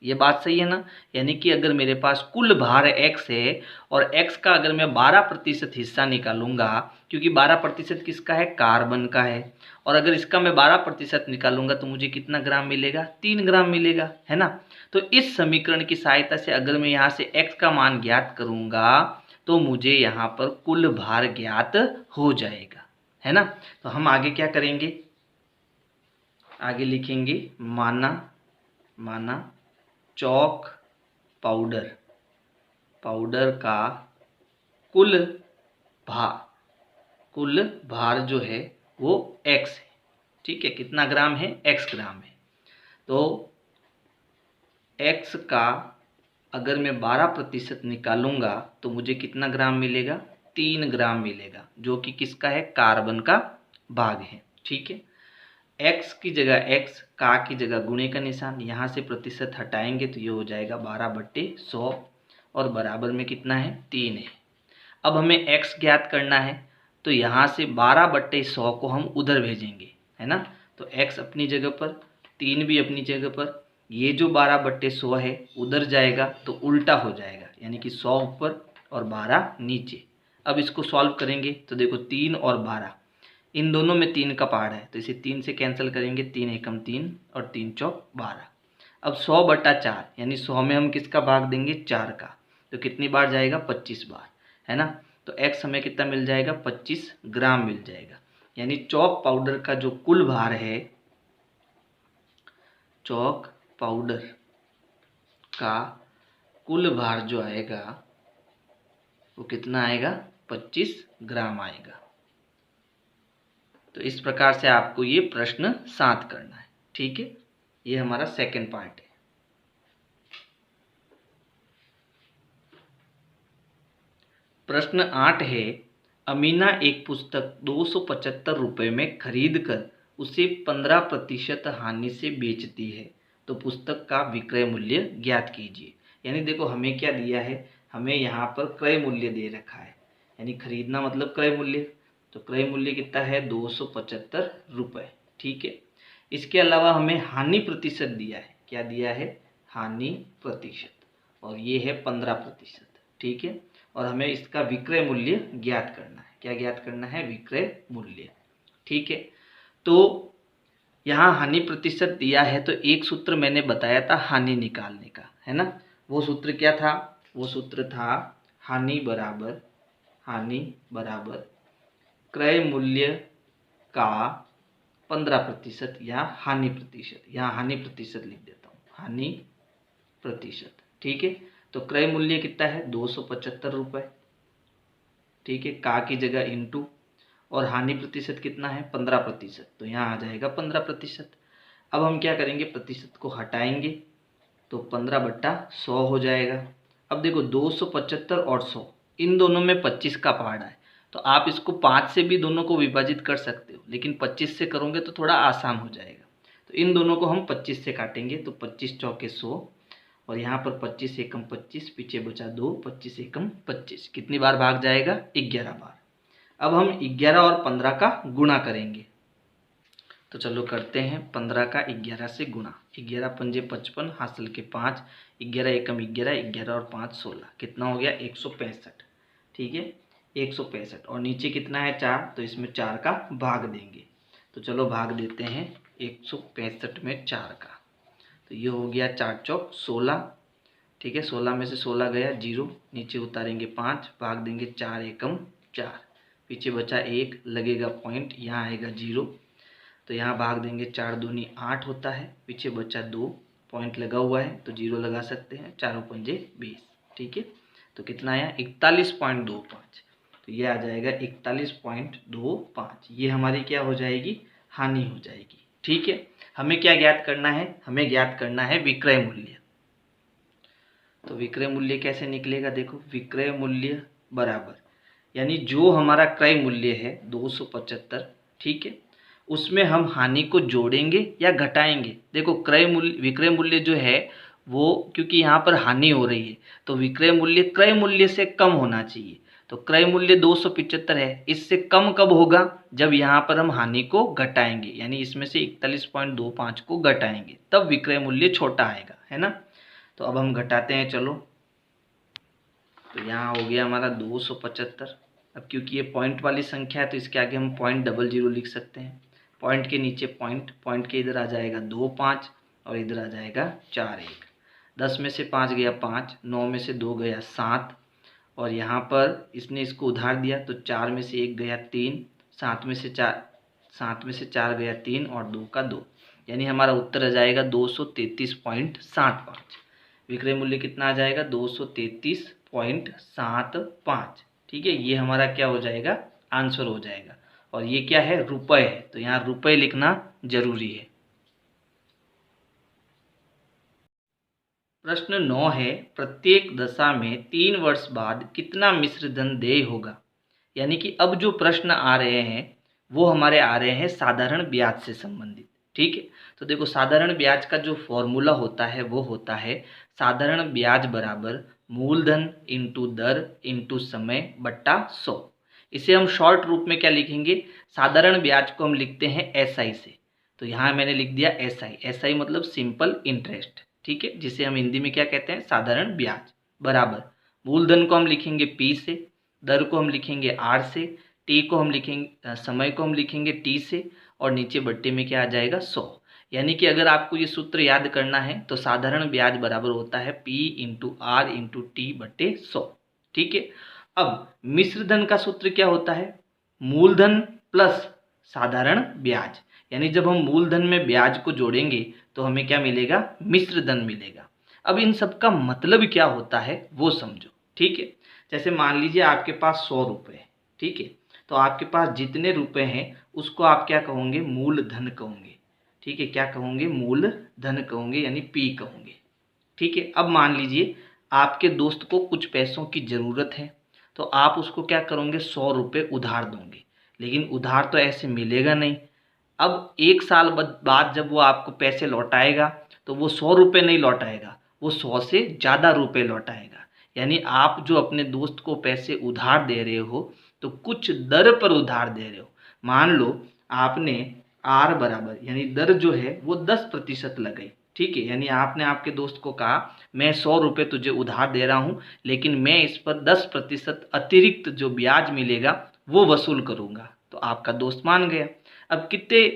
ये बात सही है ना। यानी कि अगर मेरे पास कुल भार x है और x का अगर मैं 12% हिस्सा निकालूंगा, क्योंकि 12% किसका है, कार्बन का है, और अगर इसका मैं 12% निकालूंगा तो मुझे कितना ग्राम मिलेगा, 3 ग्राम मिलेगा, है ना। तो इस समीकरण की सहायता से अगर मैं यहाँ से x का मान ज्ञात करूंगा तो मुझे यहाँ पर कुल भार ज्ञात हो जाएगा, है ना। तो हम आगे क्या करेंगे, आगे लिखेंगे माना चौक पाउडर का कुल भार जो है वो x है, ठीक है। कितना ग्राम है, x ग्राम है। तो x का अगर मैं 12% निकालूंगा तो मुझे कितना ग्राम मिलेगा, 3 ग्राम मिलेगा, जो कि किसका है, कार्बन का भाग है, ठीक है। x की जगह x, का की जगह गुणे का निशान, यहाँ से प्रतिशत हटाएंगे तो ये हो जाएगा 12/100 और बराबर में कितना है, 3 है। अब हमें x ज्ञात करना है तो यहाँ से 12/100 को हम उधर भेजेंगे, है ना। तो x अपनी जगह पर, 3 भी अपनी जगह पर, ये जो 12/100 है उधर जाएगा तो उल्टा हो जाएगा, यानी कि 100 ऊपर और 12 नीचे। अब इसको सॉल्व करेंगे तो देखो 3 और 12, इन दोनों में 3 का पहाड़ है तो इसे 3 से कैंसिल करेंगे, 3 एकम 3 और 3 चौक 12। अब 100/4, यानी 100 में हम किसका भाग देंगे, 4 का, तो कितनी बार जाएगा, 25 बार, है ना। तो x हमें कितना मिल जाएगा, 25 ग्राम मिल जाएगा। यानी चौक पाउडर का जो कुल भार है, चौक पाउडर का कुल भार जो आएगा वो कितना आएगा, 25 ग्राम आएगा। तो इस प्रकार से आपको ये प्रश्न 7 करना है, ठीक है। ये हमारा सेकंड पार्ट है। प्रश्न 8 है, अमीना एक पुस्तक 275 रुपये में खरीद कर उसे 15% हानि से बेचती है, तो पुस्तक का विक्रय मूल्य ज्ञात कीजिए। यानी देखो हमें क्या दिया है, हमें यहाँ पर क्रय मूल्य दे रखा है, यानी खरीदना मतलब क्रय मूल्य, तो क्रय मूल्य कितना है, 275 रुपये, ठीक है। इसके अलावा हमें हानि प्रतिशत दिया है, क्या दिया है, हानि प्रतिशत, और ये है 15%, ठीक है। और हमें इसका विक्रय मूल्य ज्ञात करना है। क्या ज्ञात करना है? विक्रय मूल्य। ठीक है, तो यहाँ हानि प्रतिशत दिया है, तो एक सूत्र मैंने बताया था हानि निकालने का, है ना। वो सूत्र क्या था? वो सूत्र था हानि बराबर क्रय मूल्य का 15% या हानि प्रतिशत। यहाँ हानि प्रतिशत लिख देता हूँ, हानि प्रतिशत। ठीक है, तो क्रय मूल्य कितना है? 275 रुपये। ठीक है, का की जगह इंटू, और हानि प्रतिशत कितना है? 15%, तो यहाँ आ जाएगा 15%। अब हम क्या करेंगे? प्रतिशत को हटाएंगे तो 15/100 हो जाएगा। अब देखो 275 और 100, इन दोनों में 25 का पहाड़ा है, तो आप इसको 5 से भी दोनों को विभाजित कर सकते हो, लेकिन 25 से करोगे तो थोड़ा आसान हो जाएगा। तो इन दोनों को हम 25 से काटेंगे, तो 25 चौके 100, और यहाँ पर 25 एकम 25, पीछे बचा 2, 25 एकम 25। कितनी बार भाग जाएगा? 11 बार। अब हम 11 और 15 का गुणा करेंगे, तो चलो करते हैं। 15 का 11 से गुणा, 11 पंजे 55, हासिल के 5, 11 एकम 11, 11 और 5 16, कितना हो गया? 165। ठीक है, 165, और नीचे कितना है? 4, तो इसमें 4 का भाग देंगे। तो चलो भाग देते हैं 165 में 4 का, तो ये हो गया 4 चौक 16। ठीक है, 16 में से 16 गया 0, नीचे उतारेंगे 5, भाग देंगे 4 एकम 4, पीछे बचा 1, लगेगा पॉइंट, यहाँ आएगा 0, तो यहाँ भाग देंगे 4 दूनी 8 होता है, पीछे बचा 2, पॉइंट लगा हुआ है तो 0 लगा सकते हैं, 4 पंजे 20। ठीक है, तो कितना आया? 41.25। तो ये आ जाएगा 41.25। ये हमारी क्या हो जाएगी? हानि हो जाएगी। ठीक है, हमें क्या ज्ञात करना है? हमें ज्ञात करना है विक्रय मूल्य। तो विक्रय मूल्य कैसे निकलेगा? देखो, विक्रय मूल्य बराबर, यानी जो हमारा क्रय मूल्य है 275, ठीक है, उसमें हम हानि को जोड़ेंगे या घटाएंगे। देखो विक्रय मूल्य जो है वो, क्योंकि यहाँ पर हानि हो रही है, तो विक्रय मूल्य क्रय मूल्य से कम होना चाहिए। तो क्रय मूल्य 275 है, इससे कम कब होगा? जब यहाँ पर हम हानि को घटाएंगे, यानी इसमें से 41.25 को घटाएंगे, तब विक्रय मूल्य छोटा आएगा, है ना। तो अब हम घटाते हैं, चलो। तो यहाँ हो गया हमारा 275। अब क्योंकि ये पॉइंट वाली संख्या है, तो इसके आगे हम 0.00 लिख सकते हैं। पॉइंट के नीचे पॉइंट, पॉइंट के इधर आ जाएगा 2 5, और इधर आ जाएगा 4 1। 10 में से 5 गया 5, 9 में से 2 गया 7, और यहाँ पर इसने इसको उधार दिया, तो 4 में से 1 गया 3, 7 में से 4 गया 3, और 2 का 2, यानी हमारा उत्तर आ जाएगा 233.75। विक्रय मूल्य कितना आ जाएगा? 233.75। ठीक है, ये हमारा क्या हो जाएगा? आंसर हो जाएगा। और ये क्या है? रुपए है, तो यहाँ रुपए लिखना जरूरी है। प्रश्न 9 है, प्रत्येक दशा में 3 वर्ष बाद कितना मिश्र धन देय होगा। यानी कि अब जो प्रश्न आ रहे हैं वो हमारे आ रहे हैं साधारण ब्याज से संबंधित। ठीक है, तो देखो, साधारण ब्याज का जो फॉर्मूला होता है वो होता है साधारण ब्याज बराबर मूलधन इंटू दर इंटू समय बट्टा 100। इसे हम शॉर्ट रूप में क्या लिखेंगे? साधारण ब्याज को हम लिखते हैं SI से, तो यहाँ मैंने लिख दिया SI मतलब सिंपल इंटरेस्ट। ठीक है, जिसे हम हिंदी में क्या कहते हैं? साधारण ब्याज बराबर मूलधन को हम लिखेंगे P से, दर को हम लिखेंगे R से, टी को हम लिखेंगे, समय को हम लिखेंगे T से, और नीचे बट्टे में क्या आ जाएगा? 100। यानी कि अगर आपको ये सूत्र याद करना है तो साधारण ब्याज बराबर होता है P into R into T बट्टे 100। ठीक है, अब मिश्र धन का सूत्र क्या होता है? मूलधन प्लस साधारण ब्याज, यानी जब हम मूलधन में ब्याज को जोड़ेंगे तो हमें क्या मिलेगा? मिश्र धन मिलेगा। अब इन सब का मतलब क्या होता है वो समझो। ठीक है, जैसे मान लीजिए आपके पास 100 रुपये है, ठीक है, तो आपके पास जितने रुपए हैं उसको आप क्या कहोगे? मूलधन कहोगे। ठीक है, क्या कहोगे? मूलधन कहोगे, यानी P कहोगे। ठीक है, अब मान लीजिए आपके दोस्त को कुछ पैसों की ज़रूरत है, तो आप उसको क्या करोगे? 100 रुपये उधार दोगे, लेकिन उधार तो ऐसे मिलेगा नहीं। अब 1 साल बाद जब वो आपको पैसे लौटाएगा तो वो 100 रुपये नहीं लौटाएगा, वो 100 से ज़्यादा रुपये लौटाएगा। यानी आप जो अपने दोस्त को पैसे उधार दे रहे हो तो कुछ दर पर उधार दे रहे हो। मान लो आपने R बराबर, यानी दर जो है वो 10% लगाई। ठीक है, यानी आपने आपके दोस्त को कहा मैं 100 रुपये तुझे उधार दे रहा हूँ, लेकिन मैं इस पर 10% अतिरिक्त जो ब्याज मिलेगा वो वसूल करूँगा। तो आपका दोस्त मान गया। अब कितने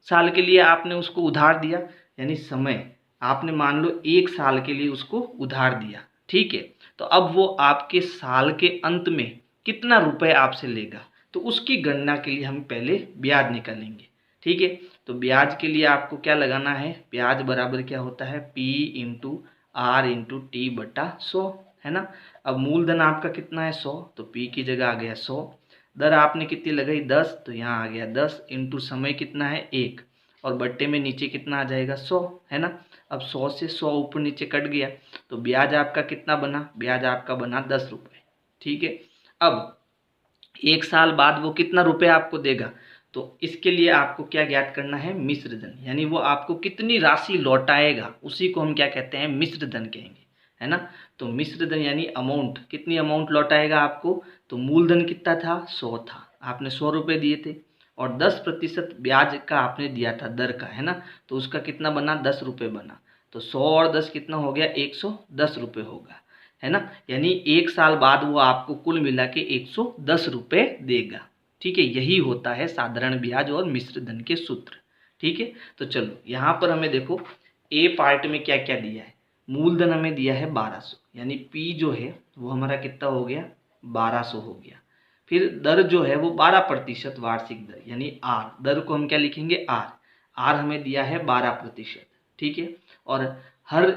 साल के लिए आपने उसको उधार दिया, यानी समय आपने मान लो 1 साल के लिए उसको उधार दिया, ठीक है। तो अब वो आपके साल के अंत में कितना रुपए आपसे लेगा, तो उसकी गणना के लिए हम पहले ब्याज निकालेंगे, ठीक है। तो ब्याज के लिए आपको क्या लगाना है, ब्याज बराबर क्या होता है, P into R into T बटा 100, है ना। अब मूलधन आपका कितना है 100, तो P की जगह आ गया 100, दर आपने कितनी लगाई 10, तो यहाँ आ गया 10 इंटू समय कितना है 1, और बट्टे में नीचे कितना आ जाएगा 100, है ना। अब 100 से 100 ऊपर नीचे कट गया, तो ब्याज आपका कितना बना, ब्याज आपका बना 10 रुपये, ठीक है। अब 1 साल बाद वो कितना रुपए आपको देगा, तो इसके लिए आपको क्या ज्ञात करना है, मिश्र धन, यानी वो आपको कितनी राशि लौटाएगा उसी को हम क्या कहते हैं, मिश्र धन कहेंगे, है ना। तो मिश्र धन यानी अमाउंट, कितनी अमाउंट लौटाएगा आपको, तो मूलधन कितना था 100 था, आपने 100 रुपये दिए थे, और 10% ब्याज का आपने दिया था दर का, है ना। तो उसका कितना बना 10 रुपये बना, तो 100 और 10 कितना हो गया 110 रुपये होगा, है ना। यानी 1 साल बाद वो आपको कुल मिला के 110 रुपये देगा, ठीक है। यही होता है साधारण ब्याज और मिश्र धन के सूत्र, ठीक है। तो चलो यहाँ पर हमें देखो ए पार्ट में क्या क्या दिया है, मूलधन हमें दिया है 1200, यानी पी जो है वो हमारा कितना हो गया 1200 हो गया। फिर दर जो है वो 12% वार्षिक दर, यानी आर, दर को हम क्या लिखेंगे आर, आर हमें दिया है 12%, ठीक है। और हर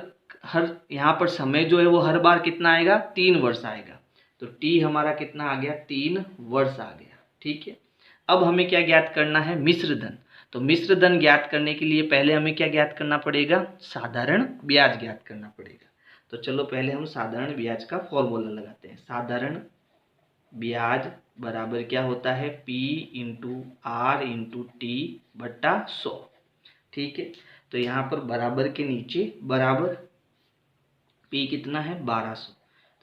हर यहाँ पर समय जो है वो हर बार कितना आएगा 3 वर्ष आएगा, तो टी हमारा कितना आ गया 3 वर्ष आ गया, ठीक है। अब हमें क्या ज्ञात करना है, मिश्र धन। तो मिश्र धन ज्ञात करने के लिए पहले हमें क्या ज्ञात करना पड़ेगा, साधारण ब्याज ज्ञात करना पड़ेगा। तो चलो पहले हम साधारण ब्याज का फॉर्मूला लगाते हैं। साधारण ब्याज बराबर क्या होता है, P into R into T बट्टा 100, ठीक है। तो यहाँ पर बराबर के नीचे बराबर P कितना है 1200,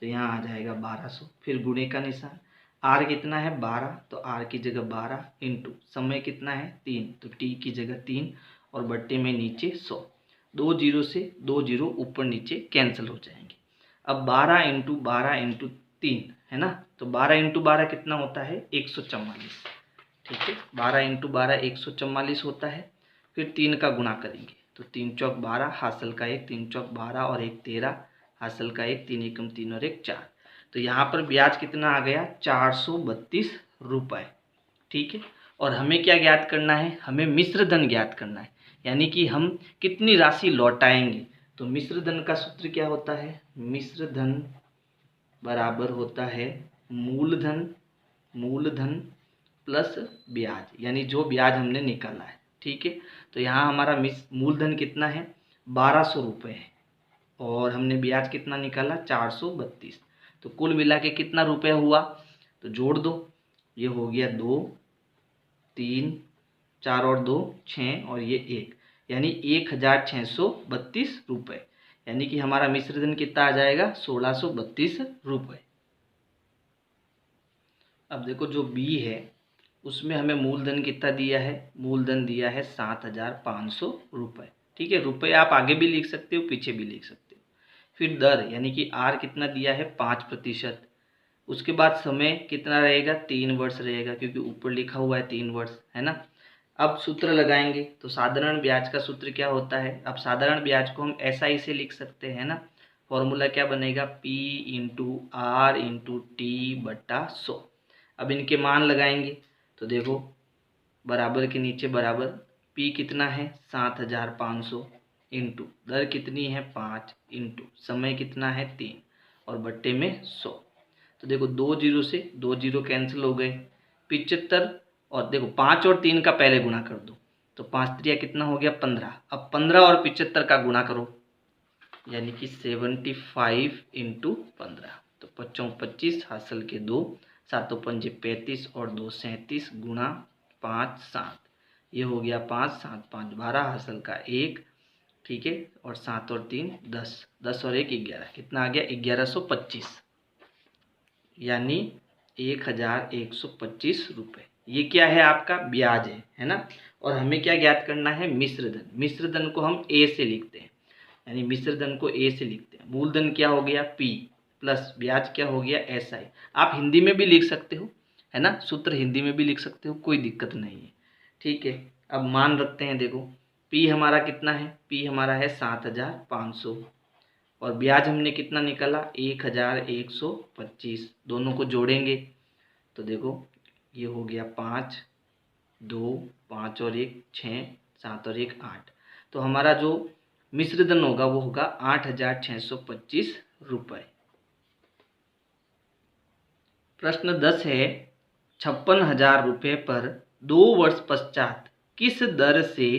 तो यहाँ आ जाएगा 1200, फिर गुणे का निशान, R कितना है 12, तो R की जगह 12 इंटू समय कितना है 3, तो T की जगह 3, और बट्टे में नीचे 100, 2 जीरो से 2 जीरो ऊपर नीचे कैंसिल हो जाएंगे। अब 12 इंटू 12 इंटू 3 है ना, तो 12 इंटू 12 कितना होता है 144, ठीक है। 12 इंटू 12 144 होता है। फिर 3 का गुणा करेंगे, तो 3 चौक 12, हासिल का 1, 3 चौक 12 और 1 13, हासिल का 1, 3 एकम 3 और 1 4। तो यहाँ पर ब्याज कितना आ गया 432 रुपये, ठीक है। और हमें क्या ज्ञात करना है, हमें मिश्र धन ज्ञात करना है, यानी कि हम कितनी राशि लौटाएंगे। तो मिश्र धन का सूत्र क्या होता है, मिश्र धन बराबर होता है मूलधन, मूलधन प्लस ब्याज, यानी जो ब्याज हमने निकाला है, ठीक है। तो यहाँ हमारा मूलधन कितना है 1200 रुपये है, और हमने ब्याज कितना निकाला 432, तो कुल मिला के कितना रुपये हुआ, तो जोड़ दो, ये हो गया 2 3 4 और 2 6 और ये 1, यानी 1632 रुपये, यानी कि हमारा मिश्रधन कितना आ जाएगा 1632 रुपये। अब देखो जो बी है उसमें हमें मूलधन कितना दिया है, मूलधन दिया है 7500 रुपये, ठीक है। रुपये आप आगे भी लिख सकते हो पीछे भी लिख सकते हो। फिर दर यानी कि आर कितना दिया है 5%, उसके बाद समय कितना रहेगा 3 वर्ष रहेगा, क्योंकि ऊपर लिखा हुआ है 3 वर्ष, है ना। अब सूत्र लगाएंगे, तो साधारण ब्याज का सूत्र क्या होता है, अब साधारण ब्याज को हम SI से लिख सकते हैं ना। फॉर्मूला क्या बनेगा, P into R into T बटा 100। अब इनके मान लगाएंगे, तो देखो बराबर के नीचे बराबर, P कितना है 7500 इंटू दर कितनी है 5 इंटू समय कितना है 3 और बट्टे में 100। तो देखो 2 जीरो से 2 जीरो कैंसिल हो गए, 75, और देखो 5 और 3 का पहले गुणा कर दो, तो 5 त्रिया कितना हो गया 15। अब 15 और 75 का गुणा करो, यानी कि 75 इंटू 15, तो 5 25 हासिल के 2, 7 पंजे 35 और 2 37 गुणा 5 7, ये हो गया 5 7 5 12 हासिल का 1, ठीक है। और 7 और 3 10, 10 और 1 11, कितना आ गया 1125, यानी 1125 रुपये। ये क्या है आपका ब्याज है ना। और हमें क्या ज्ञात करना है मिश्र धन, मिश्र धन को हम ए से लिखते हैं, यानी मिश्र धन को ए से लिखते हैं। मूलधन क्या हो गया P प्लस ब्याज क्या हो गया SI। आप हिंदी में भी लिख सकते हो, है ना। सूत्र हिंदी में भी लिख सकते हो, कोई दिक्कत नहीं है, ठीक है। अब मान रखते हैं, देखो पी हमारा कितना है, पी हमारा है 7,500 और ब्याज हमने कितना निकाला 1,125। दोनों को जोड़ेंगे तो देखो ये हो गया 5, 2, 5 और 1 6, 7 और 1 8। तो हमारा जो मिश्र धन होगा वो होगा 8,625 रुपये। प्रश्न 10 है 56,000 रुपये पर 2 वर्ष पश्चात किस दर से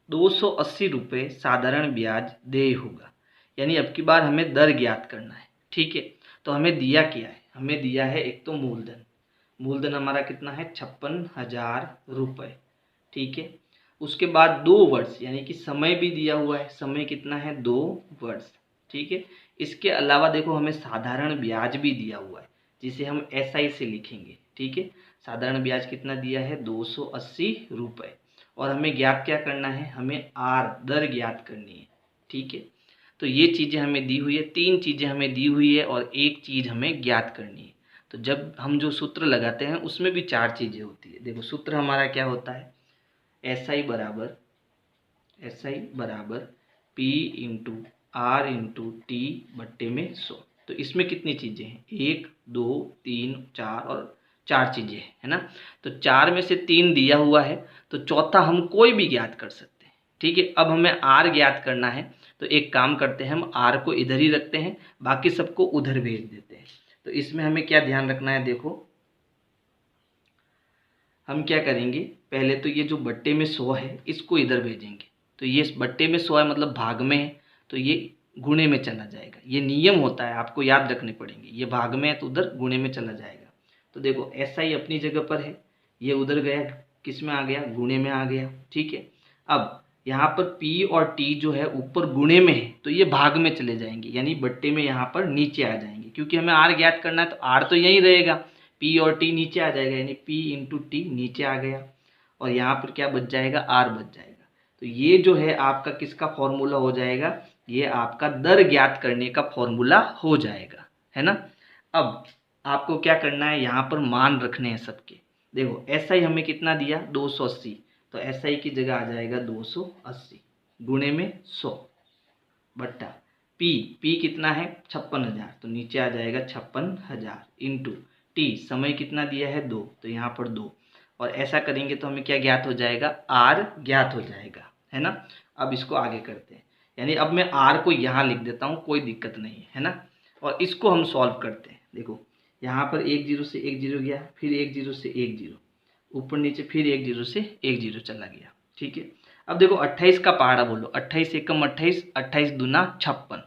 280 रुपये साधारण ब्याज देय होगा। यानी अब की बार हमें दर ज्ञात करना है, ठीक है। तो हमें दिया क्या है, हमें दिया है एक तो मूलधन, मूलधन हमारा कितना है 56,000 रुपये, ठीक है। उसके बाद 2 वर्ष यानी कि समय भी दिया हुआ है, समय कितना है 2 वर्ष, ठीक है। इसके अलावा देखो हमें साधारण ब्याज भी दिया हुआ है जिसे हम SI से लिखेंगे, ठीक है। साधारण ब्याज कितना दिया है 280 रुपये और हमें ज्ञात क्या करना है, हमें आर दर ज्ञात करनी है, ठीक है। तो ये चीज़ें हमें दी हुई है, 3 चीज़ें हमें दी हुई है और एक चीज़ हमें ज्ञात करनी है। तो जब हम जो सूत्र लगाते हैं उसमें भी 4 चीज़ें होती है। देखो सूत्र हमारा क्या होता है, SI बराबर P into R into T बट्टे में 100। तो इसमें कितनी चीज़ें हैं, 1 2 3 4 और 4 चीज़ें हैं, है ना। तो 4 में से 3 दिया हुआ है तो चौथा हम कोई भी ज्ञात कर सकते हैं, ठीक है। अब हमें R ज्ञात करना है तो एक काम करते हैं, हम R को इधर ही रखते हैं, बाकी सबको उधर भेज देते हैं। तो इसमें हमें क्या ध्यान रखना है, देखो हम क्या करेंगे, पहले तो ये जो बट्टे में 100 है इसको इधर भेजेंगे। तो ये बट्टे में 100 है मतलब भाग में है तो ये गुणे में चला जाएगा। ये नियम होता है, आपको याद रखने पड़ेंगे। ये भाग में है तो उधर गुणे में चला जाएगा। तो देखो SI अपनी जगह पर है, ये उधर गया, किस में आ गया, गुणे में आ गया, ठीक है। अब यहाँ पर P और T जो है ऊपर गुणे में है तो ये भाग में चले जाएंगे, यानी बट्टे में यहाँ पर नीचे आ जाएंगे। क्योंकि हमें R ज्ञात करना है तो R तो यहीं रहेगा, P और T नीचे आ जाएगा, यानी P इंटू T नीचे आ गया और यहाँ पर क्या बच जाएगा, R बच जाएगा। तो ये जो है आपका किसका फॉर्मूला हो जाएगा, ये आपका दर ज्ञात करने का फॉर्मूला हो जाएगा, है ना। अब आपको क्या करना है, यहाँ पर मान रखने हैं सबके। देखो SI हमें कितना दिया 280, तो SI की जगह आ जाएगा 280 गुणे में 100 बट्टा P कितना है 56,000 तो नीचे आ जाएगा 56,000 इंटू T समय कितना दिया है 2 तो यहाँ पर 2 और ऐसा करेंगे तो हमें क्या ज्ञात हो जाएगा, R ज्ञात हो जाएगा, है ना। अब इसको आगे करते हैं, यानी अब मैं R को यहाँ लिख देता हूँ, कोई दिक्कत नहीं है ना। और इसको हम सॉल्व करते हैं। देखो यहाँ पर 1 0 से 1 0 गया, फिर 1 0 से 1 0, ऊपर नीचे फिर 1 0 से 1 0 चला गया, ठीक है। अब देखो 28 का पहाड़ा बोलो, 28 एकम 28, 28 दूना 56,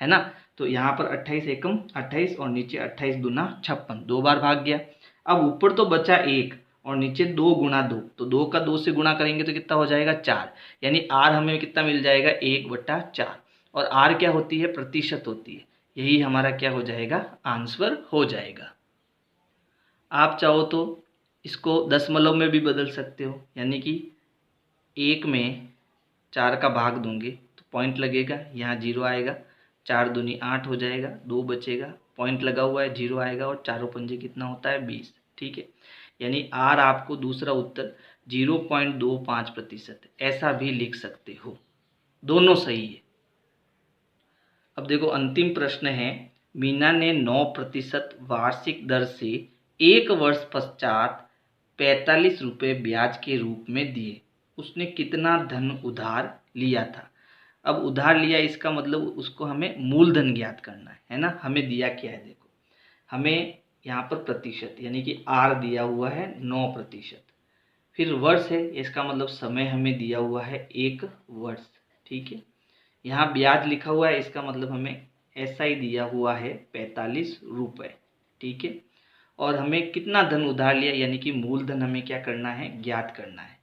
है ना। तो यहाँ पर 28 एकम 28 और नीचे 28 दूना 56, 2 बार भाग गया। अब ऊपर तो बचा 1 और नीचे 2 गुणा 2, तो 2 का 2 से गुणा करेंगे तो कितना हो जाएगा 4, यानी R हमें कितना मिल जाएगा 1/4। और R क्या होती है, प्रतिशत होती है। यही हमारा क्या हो जाएगा, आंसर हो जाएगा। आप चाहो तो इसको दशमलव में भी बदल सकते हो, यानी कि 1 में 4 का भाग दूंगे तो पॉइंट लगेगा, यहाँ 0 आएगा, 4 दूनी 8 हो जाएगा, 2 बचेगा, पॉइंट लगा हुआ है 0 आएगा और चारों पंजे कितना होता है 20, ठीक है। यानी R आपको दूसरा उत्तर 0.25% ऐसा भी लिख सकते हो, दोनों सही है। अब देखो अंतिम प्रश्न है, मीना ने 9% वार्षिक दर से 1 वर्ष पश्चात 45 रुपये ब्याज के रूप में दिए। उसने कितना धन उधार लिया था। अब उधार लिया इसका मतलब उसको हमें मूलधन ज्ञात करना है ना। हमें दिया क्या है, देखो हमें यहाँ पर प्रतिशत यानी कि R दिया हुआ है 9%, फिर वर्ष है, इसका मतलब समय हमें दिया हुआ है 1 वर्ष, ठीक है। यहाँ ब्याज लिखा हुआ है, इसका मतलब हमें SI दिया हुआ है 45 रुपये, ठीक है। और हमें कितना धन उधार लिया यानी कि मूलधन हमें क्या करना है, ज्ञात करना है,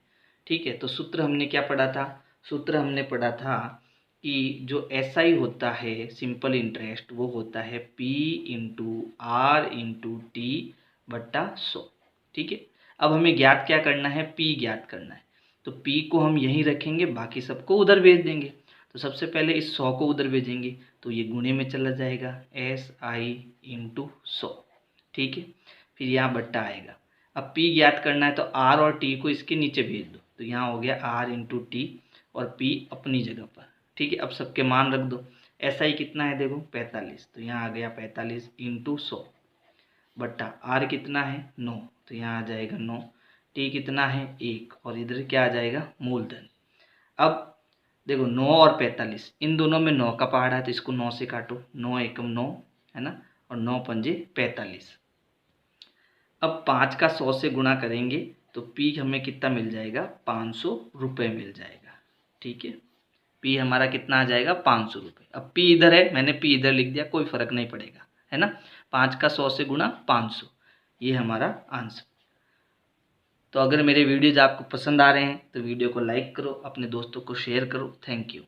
ठीक है। तो सूत्र हमने क्या पढ़ा था, सूत्र हमने पढ़ा था कि जो SI होता है सिंपल इंटरेस्ट वो होता है P into R into T बट्टा 100, ठीक है। अब हमें ज्ञात क्या करना है, P ज्ञात करना है। तो P को हम यहीं रखेंगे, बाकी सबको उधर भेज देंगे। तो सबसे पहले इस 100 को उधर भेजेंगे तो ये गुणे में चला जाएगा, SI इंटू 100, ठीक है। फिर यहाँ बट्टा आएगा। अब पी ज्ञात करना है तो आर और टी को इसके नीचे भेज दो, तो यहाँ हो गया आर इंटू टी और पी अपनी जगह पर। ठीक है, अब सबके मान रख दो। ऐसा ही कितना है देखो 45, तो यहाँ आ गया 45 इंटू 100 बट्टा आर कितना है 9, तो यहाँ आ जाएगा 9। टी कितना है 1 और इधर क्या आ जाएगा मूलधन। अब देखो 9 और 45 इन दोनों में 9 का पहाड़ा है तो इसको 9 से काटो, 9 एकम 9 है ना, और 9 पंजे 45। अब 5 का 100 से गुणा करेंगे तो पी हमें कितना मिल जाएगा 500 रुपये मिल जाएगा। ठीक है, पी हमारा कितना आ जाएगा 500 रुपये। अब पी इधर है, मैंने पी इधर लिख दिया, कोई फर्क नहीं पड़ेगा, है ना। 5 का 100 से गुणा 500, ये हमारा आंसर। तो अगर मेरे वीडियोज आपको पसंद आ रहे हैं तो वीडियो को लाइक करो, अपने दोस्तों को शेयर करो। Thank you.